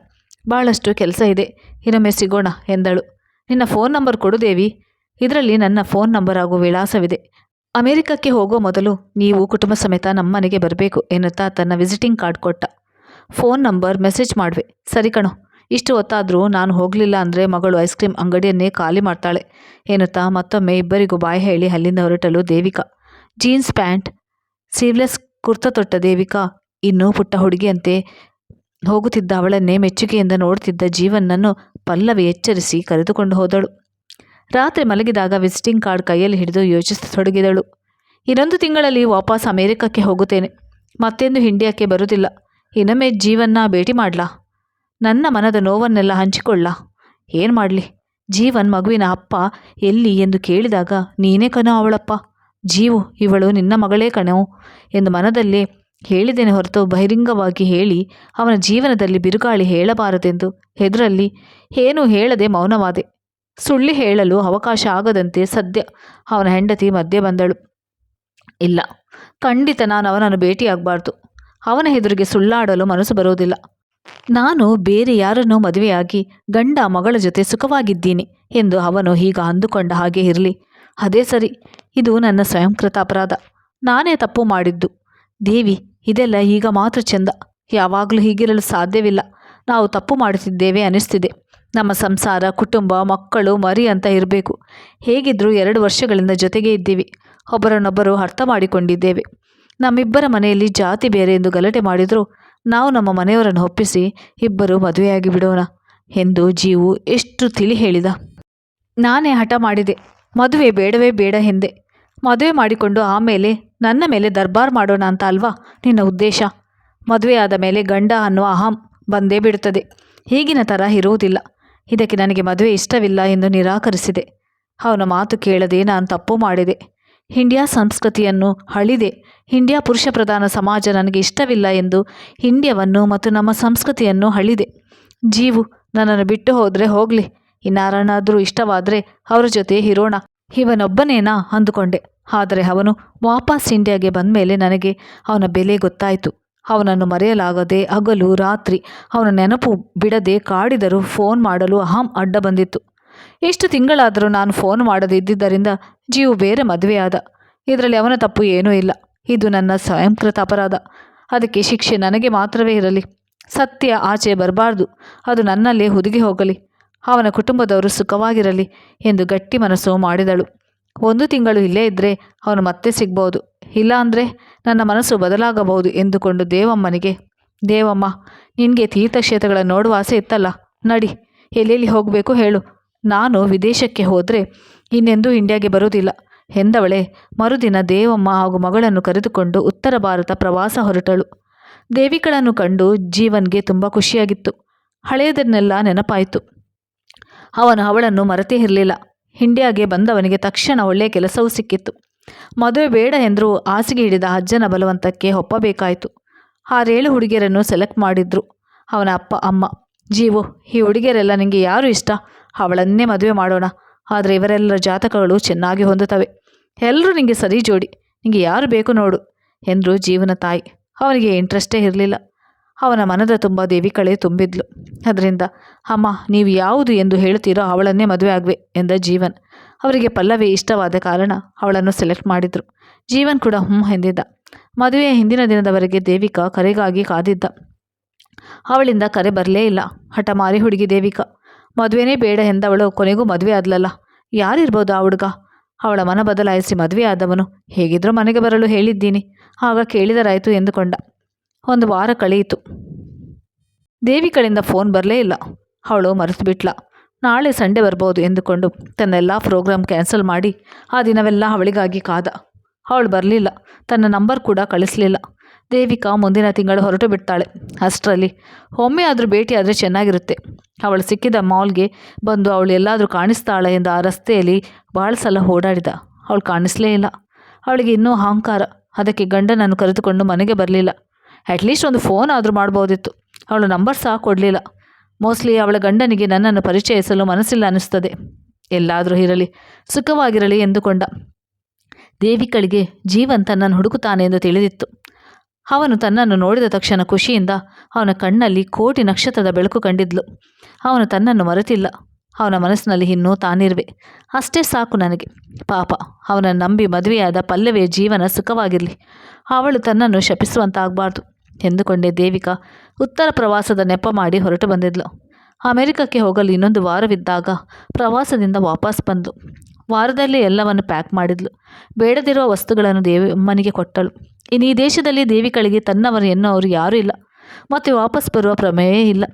ಬಹಳಷ್ಟು ಕೆಲಸ ಇದೆ, ಇನ್ನೊಮ್ಮೆ ಸಿಗೋಣ ಎಂದಳು. ನಿನ್ನ ಫೋನ್ ನಂಬರ್ ಕೊಡು ದೇವಿ, ಇದರಲ್ಲಿ ನನ್ನ ಫೋನ್ ನಂಬರ್ ಹಾಗೂ ವಿಳಾಸವಿದೆ. ಅಮೆರಿಕಕ್ಕೆ ಹೋಗೋ ಮೊದಲು ನೀವು ಕುಟುಂಬ ಸಮೇತ ನಮ್ಮನೆಗೆ ಬರಬೇಕು ಎನ್ನುತ್ತಾ ತನ್ನ ವಿಸಿಟಿಂಗ್ ಕಾರ್ಡ್ ಕೊಟ್ಟ. ಫೋನ್ ನಂಬರ್ ಮೆಸೇಜ್ ಮಾಡುವೆ, ಸರಿ ಕಣೋ, ಇಷ್ಟು ಹೊತ್ತಾದರೂ ನಾನು ಹೋಗಲಿಲ್ಲ ಅಂದರೆ ಮಗಳು ಐಸ್ ಕ್ರೀಮ್ ಅಂಗಡಿಯನ್ನೇ ಖಾಲಿ ಮಾಡ್ತಾಳೆ ಎನ್ನುತ್ತಾ ಮತ್ತೊಮ್ಮೆ ಇಬ್ಬರಿಗೂ ಬಾಯ್ ಹೇಳಿ ಅಲ್ಲಿಂದ ಹೊರಟಲು Devika. Jeans pant, sleeveless kurta ತೊಟ್ಟ ದೇವಿಕಾ ಇನ್ನೂ ಪುಟ್ಟ ಹುಡುಗಿಯಂತೆ ಹೋಗುತ್ತಿದ್ದ ಅವಳನ್ನೇ ಮೆಚ್ಚುಗೆಯಿಂದ ನೋಡುತ್ತಿದ್ದ ಜೀವನನ್ನು ಪಲ್ಲವಿ ಎಚ್ಚರಿಸಿ ಕರೆದುಕೊಂಡು ಹೋದಳು. ರಾತ್ರಿ ಮಲಗಿದಾಗ ವಿಸಿಟಿಂಗ್ ಕಾರ್ಡ್ ಕೈಯಲ್ಲಿ ಹಿಡಿದು ಯೋಚಿಸತೊಡಗಿದಳು. ಇನ್ನೊಂದು ತಿಂಗಳಲ್ಲಿ ವಾಪಸ್ ಅಮೆರಿಕಕ್ಕೆ ಹೋಗುತ್ತೇನೆ, ಮತ್ತೆಂದು ಇಂಡಿಯಾಕ್ಕೆ ಬರುವುದಿಲ್ಲ, ಇನ್ನೊಮ್ಮೆ ಜೀವನ್ನ ಭೇಟಿ ಮಾಡ್ಲಾ, ನನ್ನ ಮನದ ನೋವನ್ನೆಲ್ಲ ಹಂಚಿಕೊಳ್ಳ, ಏನು ಮಾಡಲಿ? ಜೀವನ್ ಮಗುವಿನ ಅಪ್ಪ ಎಲ್ಲಿ ಎಂದು ಕೇಳಿದಾಗ, ನೀನೇ ಕಣೋ ಅವಳಪ್ಪ, ಜೀವು ಇವಳು ನಿನ್ನ ಮಗಳೇ ಕಣೋ ಎಂದು ಮನದಲ್ಲೇ ಹೇಳಿದ್ದೇನೆ ಹೊರತು ಬಹಿರಂಗವಾಗಿ ಹೇಳಿ ಅವನ ಜೀವನದಲ್ಲಿ ಬಿರುಗಾಳಿ ಹೇಳಬಾರದೆಂದು ಹೆದರಲ್ಲಿ ಏನೂ ಹೇಳದೆ ಮೌನವಾದೆ. ಸುಳ್ಳಿ ಹೇಳಲು ಅವಕಾಶ ಆಗದಂತೆ ಸದ್ಯ ಅವನ ಹೆಂಡತಿ ಮಧ್ಯೆ ಬಂದಳು. ಇಲ್ಲ, ಖಂಡಿತ ನಾನು ಅವನನ್ನು ಭೇಟಿಯಾಗಬಾರ್ದು, ಅವನ ಎದುರಿಗೆ ಸುಳ್ಳಾಡಲು ಮನಸ್ಸು ಬರುವುದಿಲ್ಲ. ನಾನು ಬೇರೆ ಯಾರನ್ನೂ ಮದುವೆಯಾಗಿ ಗಂಡ ಮಗಳ ಜೊತೆ ಸುಖವಾಗಿದ್ದೀನಿ ಎಂದು ಅವನು ಈಗ ಅಂದುಕೊಂಡ ಹಾಗೆ ಇರಲಿ, ಅದೇ ಸರಿ. ಇದು ನನ್ನ ಸ್ವಯಂಕೃತ ಅಪರಾಧ, ನಾನೇ ತಪ್ಪು ಮಾಡಿದ್ದು. ದೇವಿ, ಇದೆಲ್ಲ ಈಗ ಮಾತ್ರ ಚೆಂದ, ಯಾವಾಗಲೂ ಹೀಗಿರಲು ಸಾಧ್ಯವಿಲ್ಲ. ನಾವು ತಪ್ಪು ಮಾಡುತ್ತಿದ್ದೇವೆ ಅನಿಸ್ತಿದೆ. ನಮ್ಮ ಸಂಸಾರ, ಕುಟುಂಬ, ಮಕ್ಕಳು, ಮರಿ ಅಂತ ಇರಬೇಕು. ಹೇಗಿದ್ದರೂ 2 ವರ್ಷಗಳಿಂದ ಜೊತೆಗೆ ಇದ್ದೀವಿ, ಒಬ್ಬರನ್ನೊಬ್ಬರು ಅರ್ಥ ಮಾಡಿಕೊಂಡಿದ್ದೇವೆ. ನಮ್ಮಿಬ್ಬರ ಮನೆಯಲ್ಲಿ ಜಾತಿ ಬೇರೆ ಎಂದು ಗಲಾಟೆ ಮಾಡಿದರೂ ನಾವು ನಮ್ಮ ಮನೆಯವರನ್ನು ಒಪ್ಪಿಸಿ ಇಬ್ಬರು ಮದುವೆಯಾಗಿ ಬಿಡೋಣ ಎಂದು ಜೀವು ಎಷ್ಟು ತಿಳಿ ಹೇಳಿದ. ನಾನೇ ಹಠ ಮಾಡಿದೆ, ಮದುವೆ ಬೇಡವೇ ಬೇಡ ಎಂದೆ. ಮದುವೆ ಮಾಡಿಕೊಂಡು ಆಮೇಲೆ ನನ್ನ ಮೇಲೆ ದರ್ಬಾರ್ ಮಾಡೋಣ ಅಂತ ಅಲ್ವಾ ನಿನ್ನ ಉದ್ದೇಶ? ಮದುವೆಯಾದ ಮೇಲೆ ಗಂಡ ಅನ್ನುವ ಅಹಂ ಬಂದೇ ಬಿಡುತ್ತದೆ, ಈಗಿನ ಥರ ಇರುವುದಿಲ್ಲ. ಇದಕ್ಕೆ ನನಗೆ ಮದುವೆ ಇಷ್ಟವಿಲ್ಲ ಎಂದು ನಿರಾಕರಿಸಿದೆ. ಅವನ ಮಾತು ಕೇಳದೆ ನಾನು ತಪ್ಪು ಮಾಡಿದೆ. ಇಂಡಿಯಾ ಸಂಸ್ಕೃತಿಯನ್ನು ಹಳಿದೆ, ಇಂಡಿಯಾ ಪುರುಷ ಪ್ರಧಾನ ಸಮಾಜ ನನಗೆ ಇಷ್ಟವಿಲ್ಲ ಎಂದು ಇಂಡಿಯಾವನ್ನು ಮತ್ತು ನಮ್ಮ ಸಂಸ್ಕೃತಿಯನ್ನು ಹಳಿದೆ. ಜೀವು ನನ್ನನ್ನು ಬಿಟ್ಟು ಹೋದರೆ ಹೋಗಲಿ, ಇನ್ನಾರನ್ನಾದರೂ ಇಷ್ಟವಾದರೆ ಅವರ ಜೊತೆ ಇರೋಣ ಇವನೊಬ್ಬನೇನಾ ಅಂದುಕೊಂಡೆ. ಆದರೆ ಅವನು ವಾಪಸ್ ಇಂಡಿಯಾಗೆ ಬಂದ ಮೇಲೆ ನನಗೆ ಅವನ ಬೆಲೆ ಗೊತ್ತಾಯಿತು. ಅವನನ್ನು ಮರೆಯಲಾಗದೆ ಹಗಲು ರಾತ್ರಿ ಅವನ ನೆನಪು ಬಿಡದೆ ಕಾಡಿದರೂ ಫೋನ್ ಮಾಡಲು ಅಹಂ ಅಡ್ಡ ಬಂದಿತ್ತು. ಎಷ್ಟು ತಿಂಗಳಾದರೂ ನಾನು ಫೋನ್ ಮಾಡದೇ ಇದ್ದಿದ್ದರಿಂದ ಜೀವು ಬೇರೆ ಮದುವೆಯಾದ. ಇದರಲ್ಲಿ ಅವನ ತಪ್ಪು ಏನೂ ಇಲ್ಲ. ಇದು ನನ್ನ ಸ್ವಯಂಕೃತ ಅಪರಾಧ, ಅದಕ್ಕೆ ಶಿಕ್ಷೆ ನನಗೆ ಮಾತ್ರವೇ ಇರಲಿ. ಸತ್ಯ ಆಚೆ ಬರಬಾರ್ದು, ಅದು ನನ್ನಲ್ಲೇ ಹುದುಗಿ ಹೋಗಲಿ. ಅವನ ಕುಟುಂಬದವರು ಸುಖವಾಗಿರಲಿ ಎಂದು ಗಟ್ಟಿ ಮನಸ್ಸು ಮಾಡಿದಳು. 1 ತಿಂಗಳು ಇಲ್ಲೇ ಇದ್ದರೆ ಅವನು ಮತ್ತೆ ಸಿಗ್ಬೋದು, ಇಲ್ಲ ಅಂದರೆ ನನ್ನ ಮನಸ್ಸು ಬದಲಾಗಬಹುದು ಎಂದುಕೊಂಡು ದೇವಮ್ಮನಿಗೆ, ದೇವಮ್ಮ, ನಿನಗೆ ತೀರ್ಥಕ್ಷೇತ್ರಗಳನ್ನು ನೋಡುವ ಆಸೆ ಇತ್ತಲ್ಲ, ನಡಿ, ಎಲ್ಲೆಲ್ಲಿ ಹೋಗಬೇಕು ಹೇಳು, ನಾನು ವಿದೇಶಕ್ಕೆ ಹೋದರೆ ಇನ್ನೆಂದೂ ಇಂಡಿಯಾಗೆ ಬರುವುದಿಲ್ಲ ಎಂದವಳೆ ಮರುದಿನ ದೇವಮ್ಮ ಹಾಗೂ ಮಗಳನ್ನು ಕರೆದುಕೊಂಡು ಉತ್ತರ ಭಾರತ ಪ್ರವಾಸ ಹೊರಟಳು. ದೇವಿಗಳನ್ನು ಕಂಡು ಜೀವನ್ಗೆ ತುಂಬ ಖುಷಿಯಾಗಿತ್ತು. ಹಳೆಯದನ್ನೆಲ್ಲ ನೆನಪಾಯಿತು. ಅವನು ಅವಳನ್ನು ಮರೆತೇ ಇರಲಿಲ್ಲ. ಇಂಡಿಯಾಗೆ ಬಂದವನಿಗೆ ತಕ್ಷಣ ಒಳ್ಳೆಯ ಕೆಲಸವೂ ಸಿಕ್ಕಿತ್ತು. ಮದುವೆ ಬೇಡ ಎಂದರೂ ಹಾಸಿಗೆ ಹಿಡಿದ ಅಜ್ಜನ ಬಲವಂತಕ್ಕೆ ಒಪ್ಪಬೇಕಾಯಿತು. 6-7 ಹುಡುಗಿಯರನ್ನು ಸೆಲೆಕ್ಟ್ ಮಾಡಿದ್ರು ಅವನ ಅಪ್ಪ ಅಮ್ಮ. ಜೀವು, ಈ ಹುಡುಗಿಯರೆಲ್ಲ ನಿನಗೆ ಯಾರು ಇಷ್ಟ? ಅವಳನ್ನೇ ಮದುವೆ ಮಾಡೋಣ. ಆದರೆ ಇವರೆಲ್ಲರ ಜಾತಕಗಳು ಚೆನ್ನಾಗಿ ಹೊಂದುತ್ತವೆ. ಎಲ್ಲರೂ ನಿನಗೆ ಸರಿ ಜೋಡಿ. ನಿನಗೆ ಯಾರು ಬೇಕು ನೋಡು ಎಂದರು ಜೀವನ ತಾಯಿ. ಅವನಿಗೆ ಇಂಟ್ರೆಸ್ಟೇ ಇರಲಿಲ್ಲ. ಅವನ ಮನದ ತುಂಬ ದೇವಿಕಳೆ ತುಂಬಿದ್ಲು. ಅದರಿಂದ ಅಮ್ಮ, ನೀವು ಯಾವುದು ಎಂದು ಹೇಳ್ತೀರೋ ಅವಳನ್ನೇ ಮದುವೆ ಆಗುವೆ ಎಂದ ಜೀವನ್. ಅವರಿಗೆ ಪಲ್ಲವಿ ಇಷ್ಟವಾದ ಕಾರಣ ಅವಳನ್ನು ಸೆಲೆಕ್ಟ್ ಮಾಡಿದರು. ಜೀವನ್ ಕೂಡ ಎಂದಿದ್ದ. ಮದುವೆಯ ಹಿಂದಿನ ದಿನದವರೆಗೆ ದೇವಿಕಾ ಕರೆಗಾಗಿ ಕಾದಿದ್ದ. ಅವಳಿಂದ ಕರೆ ಬರಲೇ ಇಲ್ಲ. ಹಠಮಾರಿ ಹುಡುಗಿ ದೇವಿಕಾ. ಮದುವೆನೇ ಬೇಡ ಎಂದವಳು ಕೊನೆಗೂ ಮದುವೆ ಆದ್ಲಲ್ಲ. ಯಾರಿರ್ಬೋದು ಆ ಹುಡುಗ? ಅವಳ ಮನ ಬದಲಾಯಿಸಿ ಮದುವೆ ಆದವನು. ಹೇಗಿದ್ರೂ ಮನೆಗೆ ಬರಲು ಹೇಳಿದ್ದೀನಿ, ಆಗ ಕೇಳಿದರಾಯಿತು ಎಂದುಕೊಂಡ. 1 ವಾರ ಕಳೆಯಿತು. ದೇವಿಕಳಿಂದ ಫೋನ್ ಬರಲೇ ಇಲ್ಲ. ಅವಳು ಮರೆತು ಬಿಟ್ಲ. ನಾಳೆ ಸಂಡೇ ಬರ್ಬೋದು ಎಂದುಕೊಂಡು ತನ್ನೆಲ್ಲ ಪ್ರೋಗ್ರಾಮ್ ಕ್ಯಾನ್ಸಲ್ ಮಾಡಿ ಆ ದಿನವೆಲ್ಲ ಅವಳಿಗಾಗಿ ಕಾದ. ಅವಳು ಬರಲಿಲ್ಲ. ತನ್ನ ನಂಬರ್ ಕೂಡ ಕಳಿಸಲಿಲ್ಲ. ದೇವಿಕಾ ಮುಂದಿನ ತಿಂಗಳು ಹೊರಟು ಬಿಡ್ತಾಳೆ. ಅಷ್ಟರಲ್ಲಿ ಒಮ್ಮೆ ಆದರೂ ಭೇಟಿ ಆದರೆ ಚೆನ್ನಾಗಿರುತ್ತೆ. ಅವಳು ಸಿಕ್ಕಿದ ಮಾಲ್ಗೆ ಬಂದು ಅವಳು ಎಲ್ಲಾದರೂ ಕಾಣಿಸ್ತಾಳೆ ಎಂದು ಆ ರಸ್ತೆಯಲ್ಲಿ ಭಾಳ ಸಲ ಓಡಾಡಿದ. ಅವಳು ಕಾಣಿಸ್ಲೇ ಇಲ್ಲ. ಅವಳಿಗೆ ಇನ್ನೂ ಅಹಂಕಾರ. ಅದಕ್ಕೆ ಗಂಡನನ್ನು ಕರೆದುಕೊಂಡು ಮನೆಗೆ ಬರಲಿಲ್ಲ. ಅಟ್ಲೀಸ್ಟ್ ಒಂದು ಫೋನ್ ಆದರೂ ಮಾಡ್ಬೋದಿತ್ತು. ಅವಳು ನಂಬರ್ ಸಹ ಕೊಡಲಿಲ್ಲ. ಮೋಸ್ಟ್ಲಿ ಅವಳ ಗಂಡನಿಗೆ ನನ್ನನ್ನು ಪರಿಚಯಿಸಲು ಮನಸ್ಸಿಲ್ಲ ಅನ್ನಿಸ್ತದೆ. ಎಲ್ಲಾದರೂ ಇರಲಿ, ಸುಖವಾಗಿರಲಿ ಎಂದುಕೊಂಡ. ದೇವಿಕಳಿಗೆ ಜೀವನ್ ತನ್ನನ್ನು ಹುಡುಕುತ್ತಾನೆ ಎಂದು ತಿಳಿದಿತ್ತು. ಅವನು ತನ್ನನ್ನು ನೋಡಿದ ತಕ್ಷಣ ಖುಷಿಯಿಂದ ಅವನ ಕಣ್ಣಲ್ಲಿ ಕೋಟಿ ನಕ್ಷತ್ರದ ಬೆಳಕು ಕಂಡಿದ್ಲು. ಅವನು ತನ್ನನ್ನು ಮರೆತಿಲ್ಲ. ಅವನ ಮನಸ್ಸಿನಲ್ಲಿ ಇನ್ನೂ ತಾನಿರುವೆ. ಅಷ್ಟೇ ಸಾಕು ನನಗೆ. ಪಾಪ, ಅವನನ್ನು ನಂಬಿ ಮದುವೆಯಾದ ಪಲ್ಲವಿಯ ಜೀವನ ಸುಖವಾಗಿರಲಿ. ಅವಳು ತನ್ನನ್ನು ಶಪಿಸುವಂತಾಗಬಾರ್ದು ಎಂದುಕೊಂಡೇ ದೇವಿಕಾ ಉತ್ತರ ಪ್ರವಾಸದ ನೆಪ ಮಾಡಿ ಹೊರಟು ಬಂದಿದ್ಲು. ಅಮೆರಿಕಕ್ಕೆ ಹೋಗಲು ಇನ್ನೊಂದು ವಾರವಿದ್ದಾಗ ಪ್ರವಾಸದಿಂದ ವಾಪಸ್ ಬಂದು ವಾರದಲ್ಲೇ ಎಲ್ಲವನ್ನು ಪ್ಯಾಕ್ ಮಾಡಿದ್ಲು. ಬೇಡದಿರುವ ವಸ್ತುಗಳನ್ನು ಅಮ್ಮನಿಗೆ ಕೊಟ್ಟಳು. ಇನ್ನು ಈ ದೇಶದಲ್ಲಿ ದೇವಿಕಳಿಗೆ ತನ್ನವರು ಎನ್ನುವರು ಯಾರೂ ಇಲ್ಲ. ಮತ್ತೆ ವಾಪಸ್ ಬರುವ ಪ್ರಮೇಯವೇ ಇಲ್ಲ.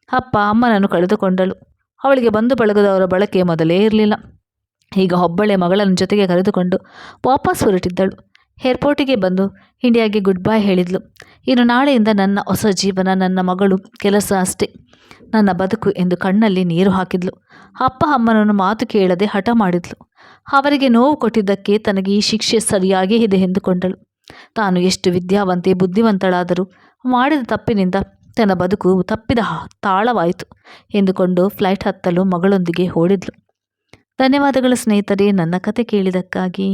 ಅಪ್ಪ ಅಮ್ಮನನ್ನು ಕಳೆದುಕೊಂಡಳು. ಅವಳಿಗೆ ಬಂಧು ಬಳಗದವರ ಬಳಕೆ ಮೊದಲೇ ಇರಲಿಲ್ಲ. ಈಗ ಒಬ್ಬಳೆ ಮಗಳನ್ನು ಜೊತೆಗೆ ಕರೆದುಕೊಂಡು ವಾಪಸ್ ಹೊರಟಿದ್ದಳು. ಏರ್ಪೋರ್ಟಿಗೆ ಬಂದು ಇಂಡಿಯಾಗೆ ಗುಡ್ ಬೈ ಹೇಳಿದ್ಲು. ಇನ್ನು ನಾಳೆಯಿಂದ ನನ್ನ ಹೊಸ ಜೀವನ, ನನ್ನ ಮಗಳು, ಕೆಲಸ ಅಷ್ಟೇ ನನ್ನ ಬದುಕು ಎಂದು ಕಣ್ಣಲ್ಲಿ ನೀರು ಹಾಕಿದ್ಲು. ಅಪ್ಪ ಅಮ್ಮನನ್ನು ಮಾತು ಕೇಳದೆ ಹಠ ಮಾಡಿದ್ಲು. ಅವರಿಗೆ ನೋವು ಕೊಟ್ಟಿದ್ದಕ್ಕೆ ತನಗೆ ಈ ಶಿಕ್ಷೆ ಸರಿಯಾಗೇ ಇದೆ ಎಂದುಕೊಂಡಳು. ತಾನು ಎಷ್ಟು ವಿದ್ಯಾವಂತೆ, ಬುದ್ಧಿವಂತಳಾದರೂ ಮಾಡಿದ ತಪ್ಪಿನಿಂದ ತನ್ನ ಬದುಕು ತಪ್ಪಿದ ತಾಳವಾಯಿತು ಎಂದುಕೊಂಡು ಫ್ಲೈಟ್ ಹತ್ತಲು ಮಗಳೊಂದಿಗೆ ಓಡಿದ್ಲು. ಧನ್ಯವಾದಗಳು ಸ್ನೇಹಿತರೆ, ನನ್ನ ಕತೆ ಕೇಳಿದ್ದಕ್ಕಾಗಿ.